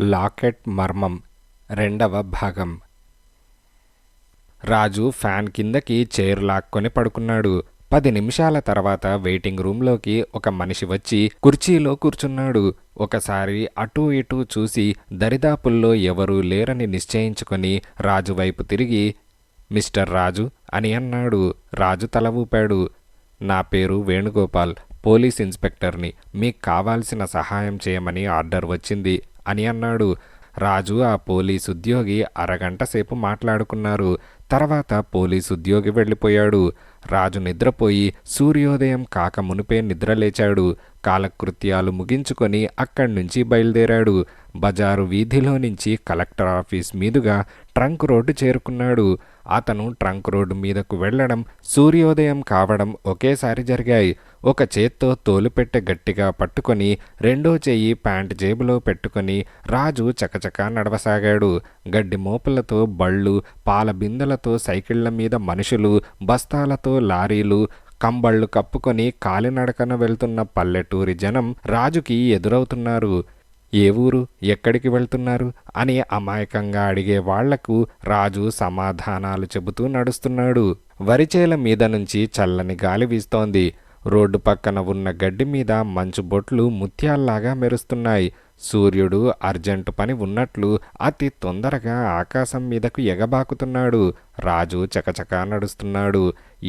Locket మర్మం రెండవ భాగం. రాజు ఫ్యాన్ కిందకి చైర్ లాక్కొని పడుకున్నాడు. 10 నిమిషాల తర్వాత వెయిటింగ్ రూంలోకి ఒక మనిషి వచ్చి కుర్చీలో కూర్చున్నాడు. ఒకసారి అటూ ఇటూ చూసి దరిదాపుల్లో ఎవరూ లేరని నిశ్చయించుకొని రాజు వైపు తిరిగి, మిస్టర్ రాజు అని అన్నాడు. రాజు తల ఊపాడు. నా పేరు వేణుగోపాల్, పోలీస్ ఇన్స్పెక్టర్ని. మీకు కావాల్సిన సహాయం చేయమని ఆర్డర్ వచ్చింది అని అన్నాడు. రాజు ఆ పోలీస్ ఉద్యోగి అరగంట సేపు మాట్లాడుకున్నారు. తర్వాత పోలీసు ఉద్యోగి వెళ్ళిపోయాడు. రాజు నిద్రపోయి సూర్యోదయం కాక మునిపే నిద్రలేచాడు. కాలకృత్యాలు ముగించుకొని అక్కడి నుంచి బయలుదేరాడు. బజారు వీధిలో నుంచి కలెక్టర్ ఆఫీస్ మీదుగా ట్రంక్ రోడ్డు చేరుకున్నాడు. అతను ట్రంక్ రోడ్డు మీదకు వెళ్లడం, సూర్యోదయం కావడం ఒకేసారి జరిగాయి. ఒక చేత్తో తోలుపెట్టె గట్టిగా పట్టుకొని రెండో చెయ్యి ప్యాంట్ జేబులో పెట్టుకొని రాజు చకచకా నడవసాగాడు. గడ్డి మోపులతో బళ్ళు, పాల బిందెలతో సైకిళ్ల మీద మనుషులు, బస్తాలతో లారీలు, కంబళ్ళు కప్పుకొని కాలినడకన వెళ్తున్న పల్లెటూరి జనం రాజుకి ఎదురవుతున్నారు. ఏ ఊరు, ఎక్కడికి వెళ్తున్నారు అని అమాయకంగా అడిగే వాళ్లకు రాజు సమాధానాలు చెబుతూ నడుస్తున్నాడు. వరిచేల మీద నుంచి చల్లని గాలి వీస్తోంది. రోడ్డు పక్కన ఉన్న గడ్డి మీద మంచు బొట్లు ముత్యాల్లాగా మెరుస్తున్నాయి. సూర్యుడు అర్జెంటు పని ఉన్నట్లు అతి తొందరగా ఆకాశం మీదకు ఎగబాకుతున్నాడు. రాజు చకచకా నడుస్తున్నాడు.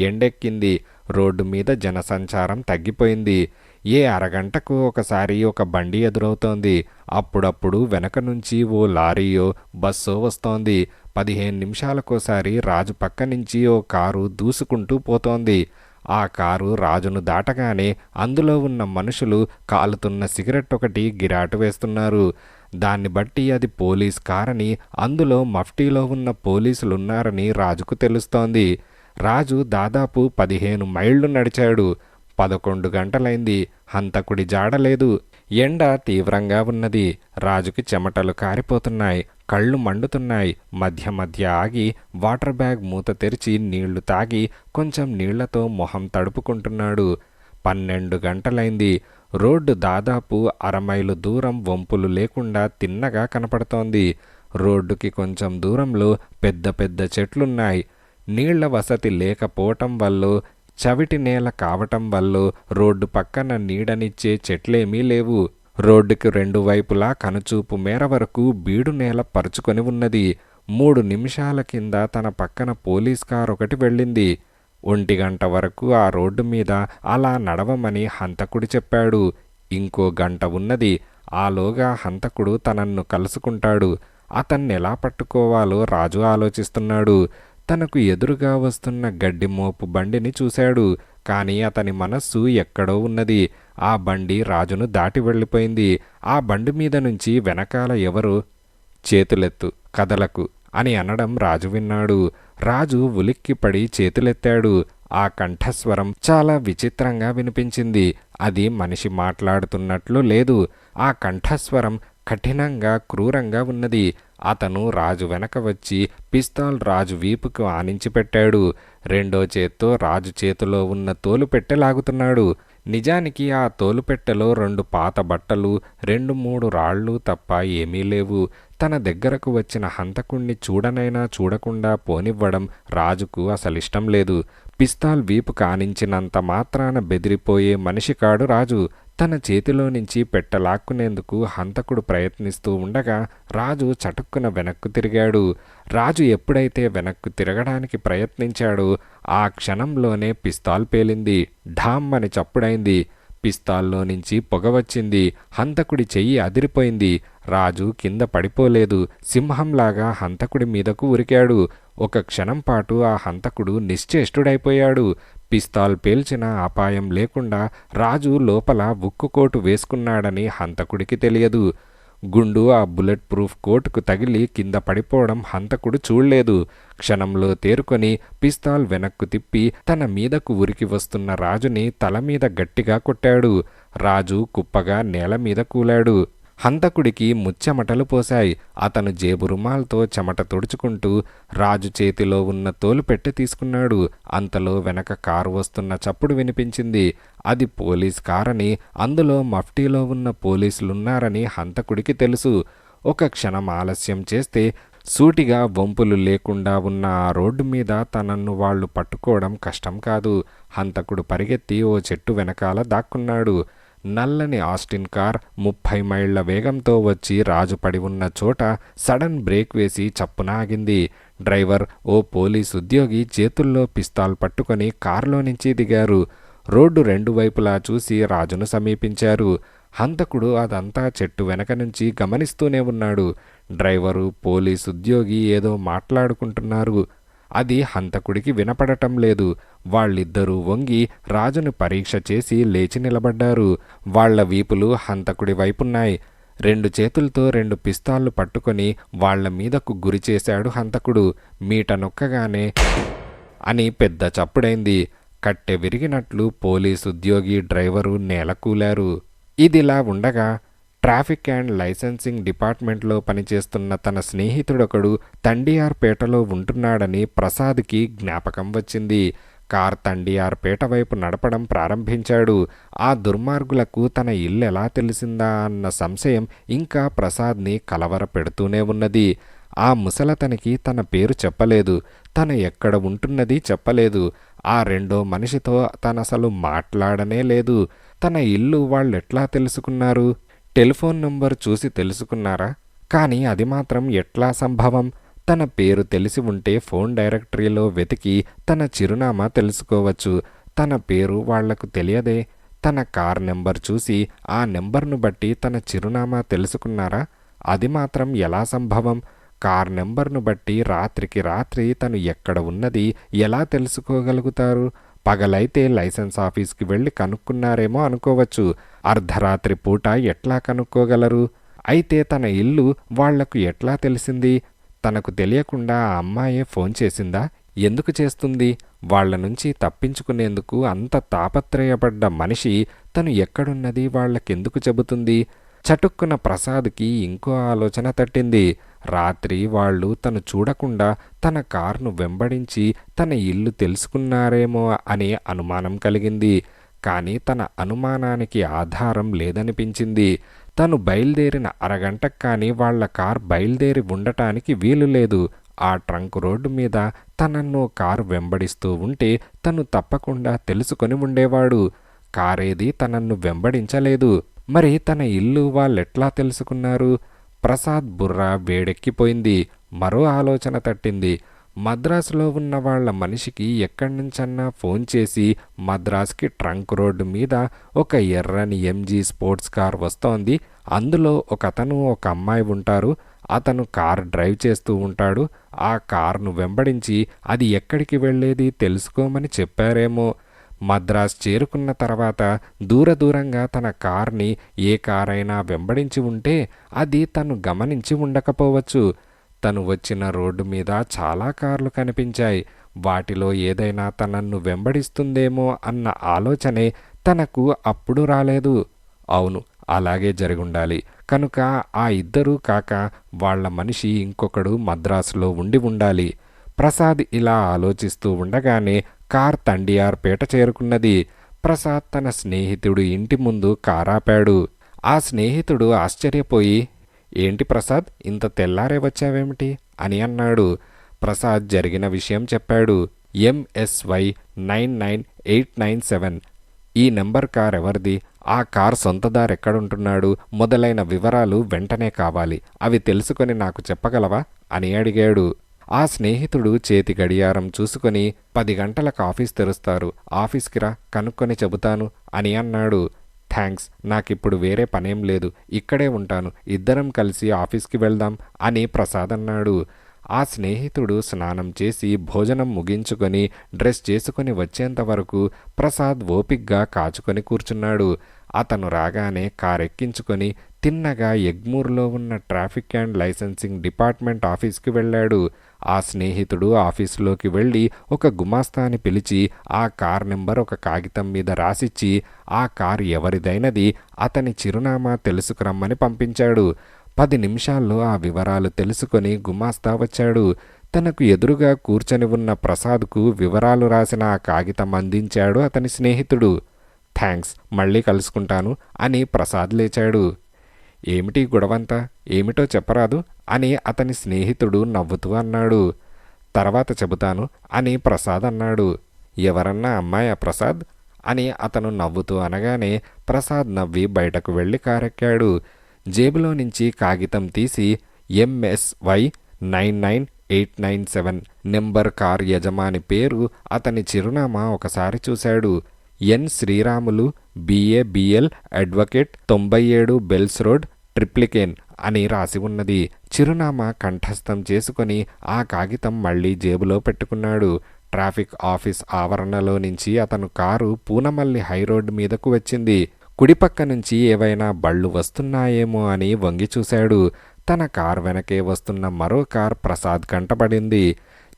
ఎండెక్కింది. రోడ్డు మీద జనసంచారం తగ్గిపోయింది. ఏ అరగంటకు ఒకసారి ఒక బండి ఎదురవుతోంది. అప్పుడప్పుడు వెనక నుంచి ఓ లారీయో బస్సో వస్తోంది. 15 నిమిషాలకోసారి రాజు పక్క నుంచి ఓ కారు దూసుకుంటూ పోతోంది. ఆ కారు రాజును దాటగానే అందులో ఉన్న మనుషులు కాలుతున్న సిగరెట్ ఒకటి గిరాటు వేస్తున్నారు. దాన్ని బట్టి అది పోలీస్ కారని, అందులో మఫ్టీలో ఉన్న పోలీసులున్నారని రాజుకు తెలుస్తోంది. రాజు దాదాపు 15 మైళ్ళు నడిచాడు. 11 గంటలైంది. హంతకుడి జాడలేదు. ఎండ తీవ్రంగా ఉన్నది. రాజుకి చెమటలు కారిపోతున్నాయి. కళ్ళు మండుతున్నాయి. మధ్య మధ్య ఆగి వాటర్ బ్యాగ్ మూత తెరిచి నీళ్లు తాగి కొంచెం నీళ్లతో మొహం తడుపుకుంటున్నాడు. 12 గంటలైంది. రోడ్డు దాదాపు 1/2 మైలు దూరం వంపులు లేకుండా తిన్నగా కనపడుతోంది. రోడ్డుకి కొంచెం దూరంలో పెద్ద పెద్ద చెట్లున్నాయి. నీళ్ల వసతి లేకపోవటం వల్లో, చవిటి నేల కావటం వల్లో రోడ్డు పక్కన నీడనిచ్చే చెట్లేమీ లేవు. రోడ్డుకి 2 వైపులా కనుచూపు మేర వరకు బీడు నేల పరుచుకొని ఉన్నది. 3 నిమిషాల కింద తన పక్కన పోలీస్ కారు ఒకటి వెళ్ళింది. 1 గంట వరకు ఆ రోడ్డు మీద అలా నడవమని హంతకుడు చెప్పాడు. ఇంకో గంట ఉన్నది. ఆలోగా హంతకుడు తనన్ను కలుసుకుంటాడు. అతన్నెలా పట్టుకోవాలో రాజు ఆలోచిస్తున్నాడు. తనకు ఎదురుగా వస్తున్న గడ్డి మోపు బండిని చూశాడు. కానీ అతని మనస్సు ఎక్కడో ఉన్నది. ఆ బండి రాజును దాటి వెళ్ళిపోయింది. ఆ బండి మీద నుంచి వెనకాల ఎవరో చేతులెత్తు, కదలకు అని అనడం రాజు విన్నాడు. రాజు ఉలిక్కిపడి చేతులెత్తాడు. ఆ కంఠస్వరం చాలా విచిత్రంగా వినిపించింది. అది మనిషి మాట్లాడుతున్నట్లు లేదు. ఆ కంఠస్వరం కఠినంగా, క్రూరంగా ఉన్నది. అతను రాజు వెనక వచ్చి పిస్తాల్ రాజు వీపుకు ఆనించి పెట్టాడు. రెండో చేత్తో రాజు చేతిలో ఉన్న తోలుపెట్టె లాగుతున్నాడు. నిజానికి ఆ తోలుపెట్టెలో 2 పాత బట్టలు, 2-3 రాళ్ళు తప్ప ఏమీ లేవు. తన దగ్గరకు వచ్చిన హంతకుణ్ణి చూడనైనా చూడకుండా పోనివ్వడం రాజుకు అసలిష్టం లేదు. పిస్తాల్ వీపు కానించినంత మాత్రాన బెదిరిపోయే మనిషి కాడు రాజు. తన చేతిలో నుంచి పెట్టలాక్కునేందుకు హంతకుడు ప్రయత్నిస్తూ ఉండగా రాజు చటుక్కున వెనక్కు తిరిగాడు. రాజు ఎప్పుడైతే వెనక్కు తిరగడానికి ప్రయత్నించాడో ఆ క్షణంలోనే పిస్తాల్ పేలింది. ఢామ్ అని చప్పుడైంది. పిస్తాల్లో నుంచి పొగ వచ్చింది. హంతకుడి చెయ్యి అదిరిపోయింది. రాజు కింద పడిపోలేదు. సింహంలాగా హంతకుడి మీదకు ఉరికాడు. ఒక క్షణం పాటు ఆ హంతకుడు నిశ్చేష్టుడైపోయాడు. పిస్తాల్ పేల్చిన అపాయం లేకుండా రాజు లోపల ఉక్కుకోటు వేసుకున్నాడని హంతకుడికి తెలియదు. గుండు ఆ బుల్లెట్ ప్రూఫ్ కోటుకు తగిలి కింద పడిపోవడం హంతకుడు చూడలేదు. క్షణంలో తేరుకొని పిస్తాల్ వెనక్కు తిప్పి తన మీదకు ఉరికి వస్తున్న రాజుని తల మీద గట్టిగా కొట్టాడు. రాజు కుప్పగా నేల మీద కూలాడు. హంతకుడికి ముచ్చెమటలు పోశాయి. అతను జేబు రుమాల్తో చెమట తుడుచుకుంటూ రాజు చేతిలో ఉన్న తోలుపెట్టె తీసుకున్నాడు. అంతలో వెనక కారు వస్తున్న చప్పుడు వినిపించింది. అది పోలీస్ కారని, అందులో మఫ్టీలో ఉన్న పోలీసులున్నారని హంతకుడికి తెలుసు. ఒక క్షణం ఆలస్యం చేస్తే సూటిగా వంపులు లేకుండా ఉన్న ఆ రోడ్డు మీద తనను వాళ్ళు పట్టుకోవడం కష్టం కాదు. హంతకుడు పరిగెత్తి ఓ చెట్టు వెనకాల దాక్కున్నాడు. నల్లని ఆస్టిన్ కార్ 30 మైళ్ల వేగంతో వచ్చి రాజు పడి ఉన్న చోట సడన్ బ్రేక్ వేసి చప్పున ఆగింది. డ్రైవర్, ఓ పోలీస్ ఉద్యోగి చేతుల్లో పిస్తాల్ పట్టుకొని కారులో నుంచి దిగారు. రోడ్డు రెండు వైపులా చూసి రాజును సమీపించారు. హంతకుడు అదంతా చెట్టు వెనక నుంచి గమనిస్తూనే ఉన్నాడు. డ్రైవరు, పోలీస్ ఉద్యోగి ఏదో మాట్లాడుకుంటున్నారు. అది హంతకుడికి వినపడటం లేదు. వాళ్ళిద్దరూ వంగి రాజును పరీక్ష చేసి లేచి నిలబడ్డారు. వాళ్ల వీపులు హంతకుడి వైపున్నాయి. 2 చేతులతో 2 పిస్తాళ్లు పట్టుకొని వాళ్ల మీదకు గురిచేశాడు హంతకుడు. మీట నొక్కగానే అని పెద్ద చప్పుడైంది. కట్టె విరిగినట్లు పోలీసు ఉద్యోగి, డ్రైవరు నేలకూలారు. ఇదిలా ఉండగా ట్రాఫిక్ అండ్ లైసెన్సింగ్ డిపార్ట్మెంట్లో పనిచేస్తున్న తన స్నేహితుడొకడు తండియార్పేటలో ఉంటున్నాడని ప్రసాద్కి జ్ఞాపకం వచ్చింది. కార్ తండియార్పేట వైపు నడపడం ప్రారంభించాడు. ఆ దుర్మార్గులకు తన ఇల్లెలా తెలిసిందా అన్న సంశయం ఇంకా ప్రసాద్ని కలవర పెడుతూనే ఉన్నది. ఆ ముసలతనికి తన పేరు చెప్పలేదు. తను ఎక్కడ ఉంటున్నది చెప్పలేదు. ఆ రెండో మనిషితో తనసలు మాట్లాడనే లేదు. తన ఇల్లు వాళ్ళెట్లా తెలుసుకున్నారు? టెలిఫోన్ నంబర్ చూసి తెలుసుకున్నారా? కానీ అది మాత్రం ఎట్లా సంభవం? తన పేరు తెలిసి ఉంటే ఫోన్ డైరెక్టరీలో వెతికి తన చిరునామా తెలుసుకోవచ్చు. తన పేరు వాళ్లకు తెలియదే. తన కార్ నెంబర్ చూసి ఆ నెంబర్ను బట్టి తన చిరునామా తెలుసుకున్నారా? అది మాత్రం ఎలా సంభవం? కార్ నెంబర్ను బట్టి రాత్రికి రాత్రి తను ఎక్కడ ఉన్నది ఎలా తెలుసుకోగలుగుతారు? పగలైతే లైసెన్స్ ఆఫీస్కి వెళ్ళి కనుక్కున్నారేమో అనుకోవచ్చు. అర్ధరాత్రి పూట ఎట్లా కనుక్కోగలరు? అయితే తన ఇల్లు వాళ్లకు ఎట్లా తెలిసింది? తనకు తెలియకుండా ఆ అమ్మాయే ఫోన్ చేసిందా? ఎందుకు చేస్తుంది? వాళ్ల నుంచి తప్పించుకునేందుకు అంత తాపత్రయపడ్డ మనిషి తను ఎక్కడున్నది వాళ్లకెందుకు చెబుతుంది? చటుక్కున ప్రసాద్కి ఇంకో ఆలోచన తట్టింది. రాత్రి వాళ్ళు తను చూడకుండా తన కారును వెంబడించి తన ఇల్లు తెలుసుకున్నారేమో అనే అనుమానం కలిగింది. కానీ తన అనుమానానికి ఆధారం లేదనిపించింది. తను బయలుదేరిన అరగంటకు కానీ వాళ్ల కార్ బయలుదేరి ఉండటానికి వీలు లేదు. ఆ ట్రంక్ రోడ్డు మీద తనను కారు వెంబడిస్తూ ఉంటే తను తప్పకుండా తెలుసుకొని ఉండేవాడు. కారేది తనను వెంబడించలేదు. మరి తన ఇల్లు వాళ్ళెట్లా తెలుసుకున్నారు? ప్రసాద్ బుర్ర వేడెక్కిపోయింది. మరో ఆలోచన తట్టింది. మద్రాసులో ఉన్న వాళ్ల మనిషికి ఎక్కడి నుంచన్నా ఫోన్ చేసి మద్రాస్కి ట్రంక్ రోడ్డు మీద ఒక ఎర్రని ఎంజీ స్పోర్ట్స్ కార్ వస్తోంది, అందులో ఒకతను ఒక అమ్మాయి ఉంటారు, అతను కార్ డ్రైవ్ చేస్తూ ఉంటాడు, ఆ కారును వెంబడించి అది ఎక్కడికి వెళ్ళేది తెలుసుకోమని చెప్పారేమో. మద్రాస్ చేరుకున్న తర్వాత దూరంగా తన కార్ని ఏ కారైనా వెంబడించి ఉంటే అది తను గమనించి ఉండకపోవచ్చు. తను వచ్చిన రోడ్డు మీద చాలా కార్లు కనిపించాయి. వాటిలో ఏదైనా తనను వెంబడిస్తుందేమో అన్న ఆలోచనే తనకు అప్పుడు రాలేదు. అవును, అలాగే జరుగుండాలి. కనుక ఆ ఇద్దరూ కాక వాళ్ల మనిషి ఇంకొకడు మద్రాసులో ఉండి ఉండాలి. ప్రసాద్ ఇలా ఆలోచిస్తూ ఉండగానే కార్ తండియార్పేట చేరుకున్నది. ప్రసాద్ తన స్నేహితుడు ఇంటి ముందు కారాపాడు. ఆ స్నేహితుడు ఆశ్చర్యపోయి, ఏంటి ప్రసాద్, ఇంత తెల్లారే వచ్చావేమిటి అని అన్నాడు. ప్రసాద్ జరిగిన విషయం చెప్పాడు. MSY 99897 ఈ నెంబర్ కార్ ఎవరిది? ఆ కార్ సొంతదారెక్కడుంటున్నాడు? మొదలైన వివరాలు వెంటనే కావాలి. అవి తెలుసుకొని నాకు చెప్పగలవా అని అడిగాడు. ఆ స్నేహితుడు చేతి గడియారం చూసుకొని 10 గంటలకు ఆఫీస్ తెరుస్తారు, ఆఫీస్కి రా, కనుక్కొని చెబుతాను అని అన్నాడు. థ్యాంక్స్, నాకిప్పుడు వేరే పనేం లేదు, ఇక్కడే ఉంటాను, ఇద్దరం కలిసి ఆఫీస్కి వెళ్దాం అని ప్రసాద్ అన్నాడు. ఆ స్నేహితుడు స్నానం చేసి భోజనం ముగించుకొని డ్రెస్ చేసుకొని వచ్చేంత వరకు ప్రసాద్ ఓపిగ్గా కాచుకొని కూర్చున్నాడు. అతను రాగానే కారెక్కించుకొని తిన్నగా ఎగ్మూర్లో ఉన్న ట్రాఫిక్ అండ్ లైసెన్సింగ్ డిపార్ట్మెంట్ ఆఫీస్కి వెళ్ళాడు. ఆ స్నేహితుడు ఆఫీసులోకి వెళ్ళి ఒక గుమాస్తాని పిలిచి ఆ కార్ నెంబర్ ఒక కాగితం మీద రాసిచ్చి ఆ కార్ ఎవరిదైనది అతని చిరునామా తెలుసుకురమ్మని పంపించాడు. 10 నిమిషాల్లో ఆ వివరాలు తెలుసుకొని గుమాస్తా వచ్చాడు. తనకు ఎదురుగా కూర్చొని ఉన్న ప్రసాద్కు వివరాలు రాసిన ఆ కాగితం అందించాడు అతని స్నేహితుడు. థ్యాంక్స్, మళ్ళీ కలుసుకుంటాను అని ప్రసాద్ లేచాడు. ఏమిటి గొడవంతా, ఏమిటో చెప్పరాదు అని అతని స్నేహితుడు నవ్వుతూ అన్నాడు. తర్వాత చెబుతాను అని ప్రసాద్ అన్నాడు. ఎవరన్నా అమ్మాయా ప్రసాద్ అని అతను నవ్వుతూ అనగానే ప్రసాద్ నవ్వి బయటకు వెళ్ళి కారెక్కాడు. జేబులో నుంచి కాగితం తీసి MSY 99897 నెంబర్ కార్ యజమాని పేరు, అతని చిరునామా ఒకసారి చూశాడు. N Sriramulu, BABL advocate, 97 bells road, Triplicane అని రాసి ఉన్నది. చిరునామా కంఠస్థం చేసుకొని ఆ కాగితం మళ్ళీ జేబులో పెట్టుకున్నాడు. ట్రాఫిక్ ఆఫీస్ ఆవరణలో నుంచి అతను కారు పూనమల్లి హైరోడ్ మీదకు వచ్చింది. కుడిపక్క నుంచి ఏవైనా బళ్ళు వస్తున్నాయేమో అని వంగి చూశాడు. తన కార్ వెనకే వస్తున్న మరో కార్ ప్రసాద్ కంటపడింది.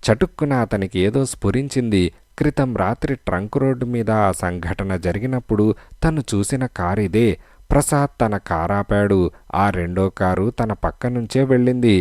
చటుక్కున అతనికి ఏదో స్ఫురించింది. క్రితం రాత్రి ట్రంక్ రోడ్డు మీద ఆ సంఘటన జరిగినప్పుడు తను చూసిన కారు ఇదే. ప్రసాద్ తన కారాపాడు. ఆ రెండో కారు తన పక్క నుంచే వెళ్ళింది.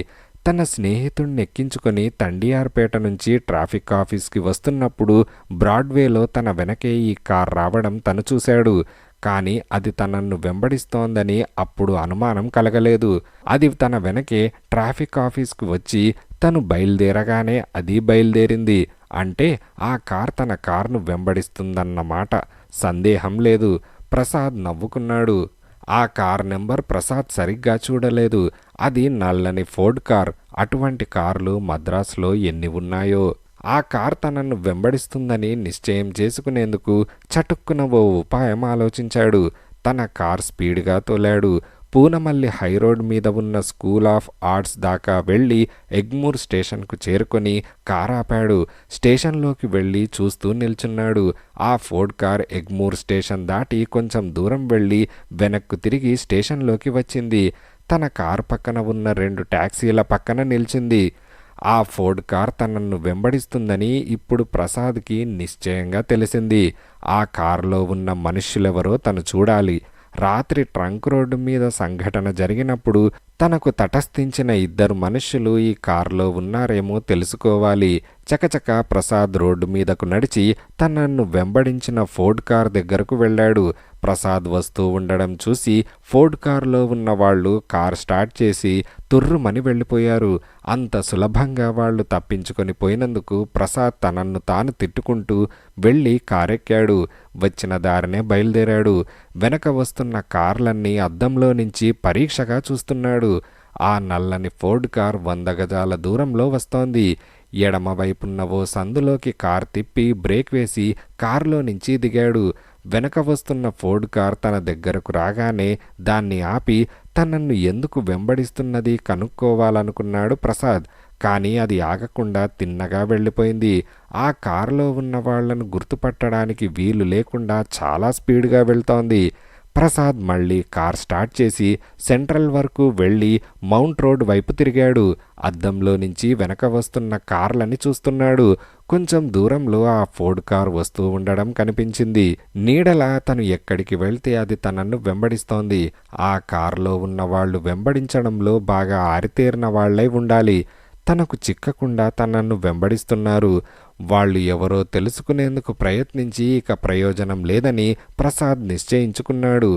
తన స్నేహితుణ్ణి ఎక్కించుకొని తండియార్పేట నుంచి ట్రాఫిక్ ఆఫీస్కి వస్తున్నప్పుడు బ్రాడ్వేలో తన వెనకే ఈ కార్ రావడం తను చూశాడు. కానీ అది తనను వెంబడిస్తోందని అప్పుడు అనుమానం కలగలేదు. అది తన వెనకే ట్రాఫిక్ ఆఫీస్కి వచ్చి తను బయలుదేరగానే అది బయలుదేరింది. అంటే ఆ కార్ తన కారును వెంబడిస్తుందన్నమాట. సందేహం లేదు. ప్రసాద్ నవ్వుకున్నాడు. ఆ కార్ నెంబర్ ప్రసాద్ సరిగ్గా చూడలేదు. అది నల్లని ఫోర్డ్ కార్. అటువంటి కార్లు మద్రాసులో ఎన్ని ఉన్నాయో. ఆ కార్ తనను వెంబడిస్తుందని నిశ్చయం చేసుకునేందుకు చటుక్కున ఓ ఉపాయం ఆలోచించాడు. తన కార్ స్పీడ్గా తోలాడు. పూనమల్లి హైరోడ్ మీద ఉన్న స్కూల్ ఆఫ్ ఆర్ట్స్ దాకా వెళ్ళి ఎగ్మూర్ స్టేషన్కు చేరుకొని కారాపాడు. స్టేషన్లోకి వెళ్ళి చూస్తూ నిల్చున్నాడు. ఆ ఫోర్డ్ కార్ ఎగ్మూర్ స్టేషన్ దాటి కొంచెం దూరం వెళ్ళి వెనక్కు తిరిగి స్టేషన్లోకి వచ్చింది. తన కారు పక్కన ఉన్న 2 ట్యాక్సీల పక్కన నిల్చింది. ఆ ఫోర్డ్ కార్ తనను వెంబడిస్తుందని ఇప్పుడు ప్రసాద్కి నిశ్చయంగా తెలిసింది. ఆ కారులో ఉన్న మనుష్యులెవరో తను చూడాలి. రాత్రి ట్రంక్ రోడ్డు మీద సంఘటన జరిగినప్పుడు తనకు తటస్థించిన 2 మనుష్యులు ఈ కారులో ఉన్నారేమో తెలుసుకోవాలి. చకచక ప్రసాద్ రోడ్డు మీదకు నడిచి తనను వెంబడించిన ఫోర్డ్ కార్ దగ్గరకు వెళ్ళాడు. ప్రసాద్ వస్తూ ఉండడం చూసి ఫోర్డ్ కారులో ఉన్న వాళ్ళు కార్ స్టార్ట్ చేసి తుర్రుమని వెళ్ళిపోయారు. అంత సులభంగా వాళ్ళు తప్పించుకొని పోయినందుకు ప్రసాద్ తనను తాను తిట్టుకుంటూ వెళ్ళి కారెక్కాడు. వచ్చిన దారినే బయలుదేరాడు. వెనక వస్తున్న కార్లన్నీ అద్దంలో నుంచి పరీక్షగా చూస్తున్నాడు. ఆ నల్లని ఫోర్డ్ కార్ 100 గజాల దూరంలో వస్తోంది. ఎడమ వైపున్న ఓ సందులోకి కార్ తిప్పి బ్రేక్ వేసి కారులో నుంచి దిగాడు. వెనక వస్తున్న ఫోర్డ్ కార్ తన దగ్గరకు రాగానే దాన్ని ఆపి తనను ఎందుకు వెంబడిస్తున్నది కనుక్కోవాలనుకున్నాడు ప్రసాద్. కానీ అది ఆగకుండా తిన్నగా వెళ్ళిపోయింది. ఆ కారులో ఉన్న వాళ్లను గుర్తుపట్టడానికి వీలు లేకుండా చాలా స్పీడ్గా వెళ్తోంది. ప్రసాద్ మళ్ళీ కార్ స్టార్ట్ చేసి సెంట్రల్ వరకు వెళ్ళి మౌంట్ రోడ్ వైపు తిరిగాడు. అద్దంలో నుంచి వెనక వస్తున్న కార్లని చూస్తున్నాడు. కొంచెం దూరంలో ఆ ఫోర్డ్ కార్ వస్తూ ఉండడం కనిపించింది. నీడలా తను ఎక్కడికి వెళ్తే అది తనను వెంబడిస్తోంది. ఆ కారులో ఉన్న వాళ్ళు వెంబడించడంలో బాగా ఆరితేరిన వాళ్లై ఉండాలి. తనకు చిక్కకుండా తనను వెంబడిస్తున్నారు. వాళ్ళు ఎవరో తెలుసుకునేందుకు ప్రయత్నించి ఇక ప్రయోజనం లేదని ప్రసాద్ నిశ్చయించుకున్నాడు.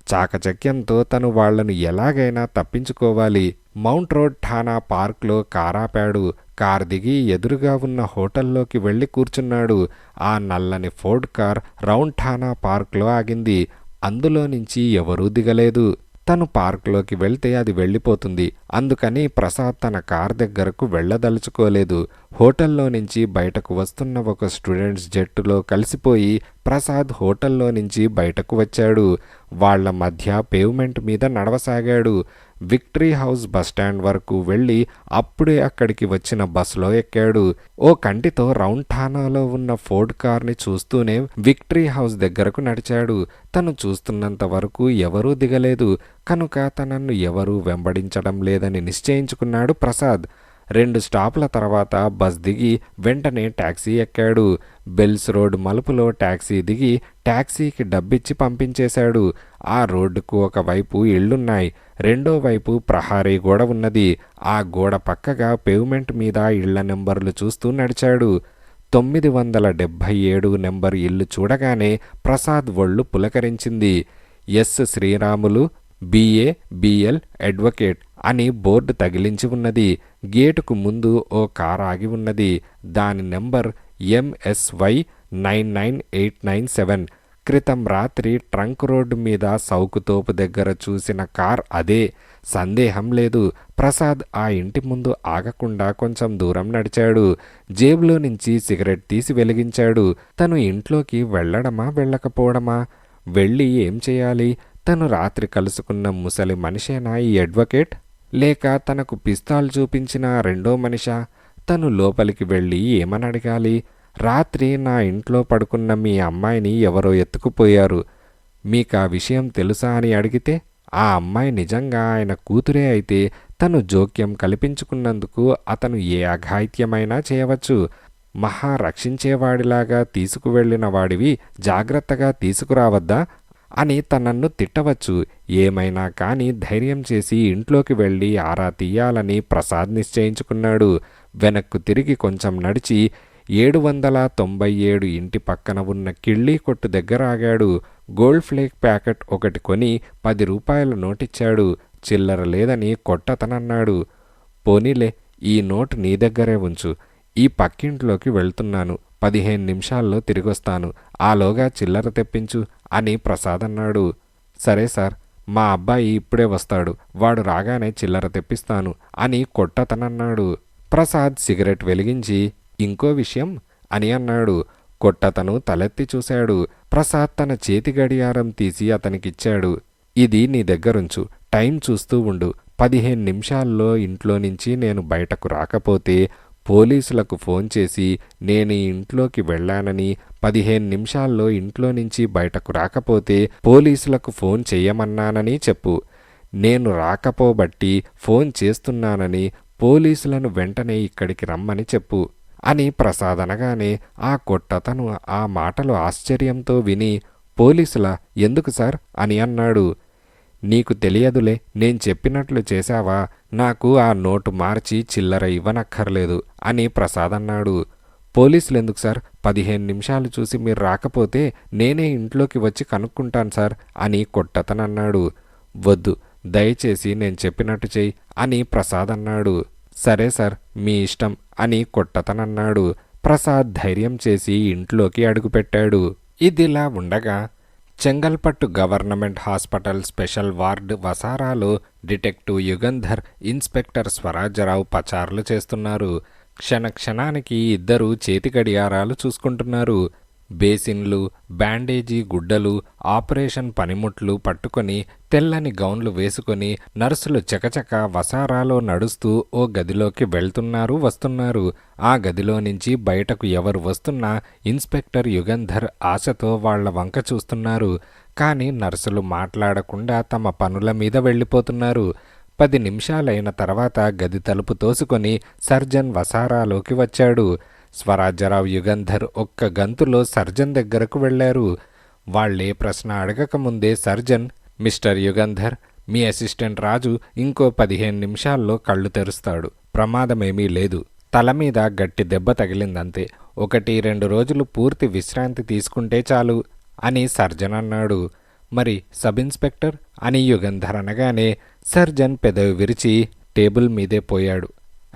చాకచక్యంతో తను వాళ్లను ఎలాగైనా తప్పించుకోవాలి. మౌంట్ రోడ్ ఠానా పార్క్లో కారాపాడు. కార్ దిగి ఎదురుగా ఉన్న హోటల్లోకి వెళ్ళి కూర్చున్నాడు. ఆ నల్లని ఫోర్డ్ కార్ రౌండ్ ఠానా పార్క్లో ఆగింది. అందులో నుంచి ఎవరూ దిగలేదు. తను పార్క్లోకి వెళ్తే అది వెళ్ళిపోతుంది. అందుకని ప్రసాద్ తన కార్ దగ్గరకు వెళ్ళదలుచుకోలేదు. హోటల్లో నుంచి బయటకు వస్తున్న ఒక స్టూడెంట్స్ జట్టులో కలిసిపోయి ప్రసాద్ హోటల్లో నుంచి బయటకు వచ్చాడు. వాళ్ల మధ్య పేవ్మెంట్ మీద నడవసాగాడు. విక్టరీ హౌస్ బస్టాండ్ వరకు వెళ్ళి అప్పుడే అక్కడికి వచ్చిన బస్సులో ఎక్కాడు. ఓ కంటితో రౌండ్ ఠానాలో ఉన్న ఫోర్డ్ కార్ని చూస్తూనే విక్టరీ హౌస్ దగ్గరకు నడిచాడు. తను చూస్తున్నంత వరకు ఎవరూ దిగలేదు కనుక తనను ఎవరూ వెంబడించడం లేదని నిశ్చయించుకున్నాడు ప్రసాద్. 2 స్టాపుల తర్వాత బస్ దిగి వెంటనే టాక్సీ ఎక్కాడు. బెల్స్ రోడ్ మలుపులో టాక్సీ దిగి టాక్సీకి డబ్బిచ్చి పంపించేశాడు. ఆ రోడ్డుకు ఒకవైపు ఇళ్లున్నాయి. రెండో వైపు ప్రహారీ గోడ ఉన్నది. ఆ గోడ పక్కగా పేవ్మెంట్ మీద ఇళ్ల నెంబర్లు చూస్తూ నడిచాడు. 977 నెంబర్ ఇల్లు చూడగానే ప్రసాద్ ఒళ్ళు పులకరించింది. S Sriramulu, BA BL advocate అని బోర్డు తగిలించి ఉన్నది. గేటుకు ముందు ఓ కార్ ఆగి ఉన్నది. దాని నెంబర్ MSY 99897. క్రితం రాత్రి ట్రంక్ రోడ్డు మీద సౌకుతోపు దగ్గర చూసిన కార్ అదే. సందేహం లేదు. ప్రసాద్ ఆ ఇంటి ముందు ఆగకుండా కొంచెం దూరం నడిచాడు. జేబులో నుంచి సిగరెట్ తీసి వెలిగించాడు. తను ఇంట్లోకి వెళ్ళడమా వెళ్ళకపోవడమా? వెళ్ళి ఏం చేయాలి? తను రాత్రి కలుసుకున్న ముసలి మనిషేనా ఈ అడ్వకేట్? లేక తనకు పిస్తాల్ చూపించిన రెండో మనిషా? తను లోపలికి వెళ్ళి ఏమని అడగాలి? రాత్రి నా ఇంట్లో పడుకున్న మీ అమ్మాయిని ఎవరో ఎత్తుకుపోయారు, మీకా విషయం తెలుసా అని అడిగితే ఆ అమ్మాయి నిజంగా ఆయన కూతురే అయితే తను జోక్యం కల్పించుకున్నందుకు అతను ఏ అఘాయిత్యమైనా చేయవచ్చు. మహా రక్షించేవాడిలాగా తీసుకువెళ్ళిన వాడివి జాగ్రత్తగా తీసుకురావద్దా అని తనన్ను తిట్టవచ్చు. ఏమైనా కానీ ధైర్యం చేసి ఇంట్లోకి వెళ్ళి ఆరా తీయాలని ప్రసాద్ నిశ్చయించుకున్నాడు. వెనక్కు తిరిగి కొంచెం నడిచి 797 ఇంటి పక్కన ఉన్న కిళ్ళీ కొట్టు దగ్గర ఆగాడు. గోల్డ్ ఫ్లేక్ ప్యాకెట్ ఒకటి కొని 10 రూపాయల నోటిచ్చాడు. చిల్లర లేదని కొట్టతనన్నాడు. పోనీలే, ఈ నోటు నీ దగ్గరే ఉంచు. ఈ పక్కింట్లోకి వెళ్తున్నాను, 15 నిమిషాల్లో తిరిగొస్తాను, ఆలోగా చిల్లర తెప్పించు అని ప్రసాద్ అన్నాడు. సరే సార్, మా అబ్బాయి ఇప్పుడే వస్తాడు, వాడు రాగానే చిల్లర తెప్పిస్తాను అని కొట్టతనన్నాడు. ప్రసాద్ సిగరెట్ వెలిగించి ఇంకో విషయం అని అన్నాడు. కొట్టతను తలెత్తి చూశాడు. ప్రసాద్ తన చేతి గడియారం తీసి అతనికిచ్చాడు. ఇది నీ దగ్గరుంచు, టైం చూస్తూ ఉండు. 15 నిమిషాల్లో ఇంట్లో నుంచి నేను బయటకు రాకపోతే పోలీసులకు ఫోన్ చేసి నేను ఇంట్లోకి వెళ్ళానని, 15 నిమిషాల్లో ఇంట్లో నుంచి బయటకు రాకపోతే పోలీసులకు ఫోన్ చెయ్యమన్నానని చెప్పు. నేను రాకపోబట్టి ఫోన్ చేస్తున్నానని పోలీసులను వెంటనే ఇక్కడికి రమ్మని చెప్పు అని ప్రసాద్ అనగానే ఆ కొట్టతను ఆ మాటలు ఆశ్చర్యంతో విని పోలీసులా, ఎందుకు సార్ అని అన్నాడు. నీకు తెలియదులే, నేను చెప్పినట్లు చేశావా? నాకు ఆ నోటు మార్చి చిల్లర ఇవ్వనక్కర్లేదు అని ప్రసాద్ అన్నాడు. పోలీసులెందుకు సార్? 15 నిమిషాలు చూసి మీరు రాకపోతే నేనే ఇంట్లోకి వచ్చి కనుక్కుంటాను సార్ అని కొట్టతనన్నాడు. వద్దు, దయచేసి నేను చెప్పినట్టు చెయ్యి అని ప్రసాద్ అన్నాడు. సరే సార్, మీ ఇష్టం అని కొట్టతనన్నాడు. ప్రసాద్ ధైర్యం చేసి ఇంట్లోకి అడుగుపెట్టాడు. ఇదిలా ఉండగా Chengalpattu government hospital special ward వసారాలో డిటెక్టివ్ యుగంధర్, ఇన్స్పెక్టర్ స్వరాజ్యరావు పచారులు చేస్తున్నారు. క్షణానికి ఇద్దరు చేతి గడియారాలు చూసుకుంటున్నారు. బేసిన్లు, బ్యాండేజీ గుడ్డలు, ఆపరేషన్ పనిముట్లు పట్టుకొని తెల్లని గౌన్లు వేసుకొని నర్సులు చకచక వసారాలో నడుస్తూ ఓ గదిలోకి వెళ్తున్నారు వస్తున్నారు. ఆ గదిలో నుంచి బయటకు ఎవరు వస్తున్నా ఇన్స్పెక్టర్ యుగంధర్ ఆశతో వాళ్ల వంక చూస్తున్నారు. కానీ నర్సులు మాట్లాడకుండా తమ పనుల మీద వెళ్ళిపోతున్నారు. 10 నిమిషాలైన తర్వాత గది తలుపు తోసుకొని సర్జన్ వసారాలోకి వచ్చాడు. స్వరాజ్యరావు, యుగంధర్ ఒక్క గంతులో సర్జన్ దగ్గరకు వెళ్లారు. వాళ్లే ప్రశ్న అడగకముందే సర్జన్, మిస్టర్ యుగంధర్, మీ అసిస్టెంట్ రాజు ఇంకో 15 నిమిషాల్లో కళ్ళు తెరుస్తాడు, ప్రమాదమేమీ లేదు, తల మీద గట్టి దెబ్బ తగిలిందంతే, 1-2 రోజులు పూర్తి విశ్రాంతి తీసుకుంటే చాలు అని సర్జన్ అన్నాడు. మరి సబ్ ఇన్స్పెక్టర్ అని యుగంధర్ అనగానే సర్జన్ పెదవి విరిచి టేబుల్ మీదే పోయాడు.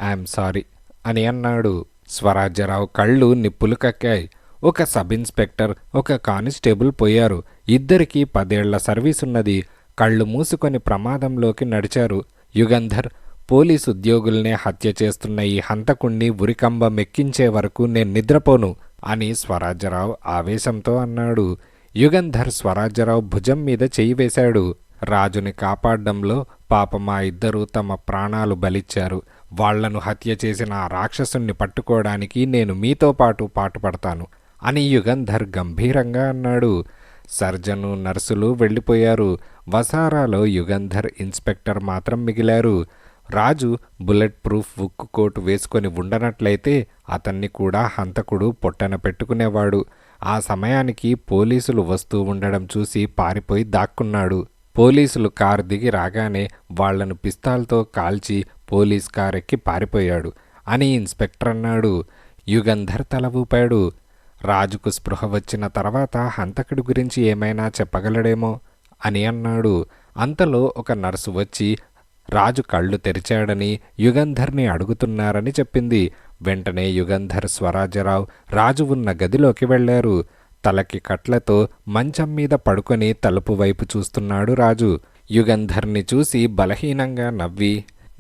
ఐఎమ్ సారీ అని అన్నాడు. స్వరాజ్యరావు కళ్ళు నిప్పులు కక్కాయి. ఒక సబ్ ఇన్స్పెక్టర్, ఒక కానిస్టేబుల్ పోయారు. ఇద్దరికీ 10 ఏళ్ల సర్వీసున్నది. కళ్ళు మూసుకొని ప్రమాదంలోకి నడిచారు. యుగంధర్, పోలీసు ఉద్యోగుల్నే హత్య చేస్తున్న ఈ హంతకుణ్ణి ఉరికంబం ఎక్కించే వరకు నేను నిద్రపోను అని స్వరాజ్యరావు ఆవేశంతో అన్నాడు. యుగంధర్ స్వరాజ్యరావు భుజం మీద చెయ్యి వేశాడు. రాజుని కాపాడ్డంలో పాపం ఆ ఇద్దరూ తమ ప్రాణాలు బలిచ్చారు. వాళ్లను హత్య చేసిన ఆ రాక్షసుణ్ణి పట్టుకోవడానికి నేను మీతో పాటు పాటుపడతాను అని యుగంధర్ గంభీరంగా అన్నాడు. సర్జను, నర్సులు వెళ్ళిపోయారు. వసారాలో యుగంధర్, ఇన్స్పెక్టర్ మాత్రం మిగిలారు. రాజు బుల్లెట్ ప్రూఫ్ ఉక్కు కోటు వేసుకొని ఉండనట్లయితే అతన్ని కూడా హంతకుడు పొట్టన పెట్టుకునేవాడు. ఆ సమయానికి పోలీసులు వస్తూ ఉండడం చూసి పారిపోయి దాక్కున్నాడు. పోలీసులు కారు దిగి రాగానే వాళ్లను పిస్తాల్తో కాల్చి పోలీస్ కారెక్కి పారిపోయాడు అని ఇన్స్పెక్టర్ అన్నాడు. యుగంధర్ తల ఊపాడు. రాజుకు స్పృహ వచ్చిన తర్వాత హంతకుడి గురించి ఏమైనా చెప్పగలడేమో అని అన్నాడు. అంతలో ఒక నర్సు వచ్చి రాజు కళ్ళు తెరిచాడని యుగంధర్ని అడుగుతున్నారని చెప్పింది. వెంటనే యుగంధర్, స్వరాజ్యరావు రాజు ఉన్న గదిలోకి వెళ్లారు. తలకి కట్లతో మంచం మీద పడుకొని తలుపు వైపు చూస్తున్నాడు రాజు. యుగంధర్ని చూసి బలహీనంగా నవ్వి,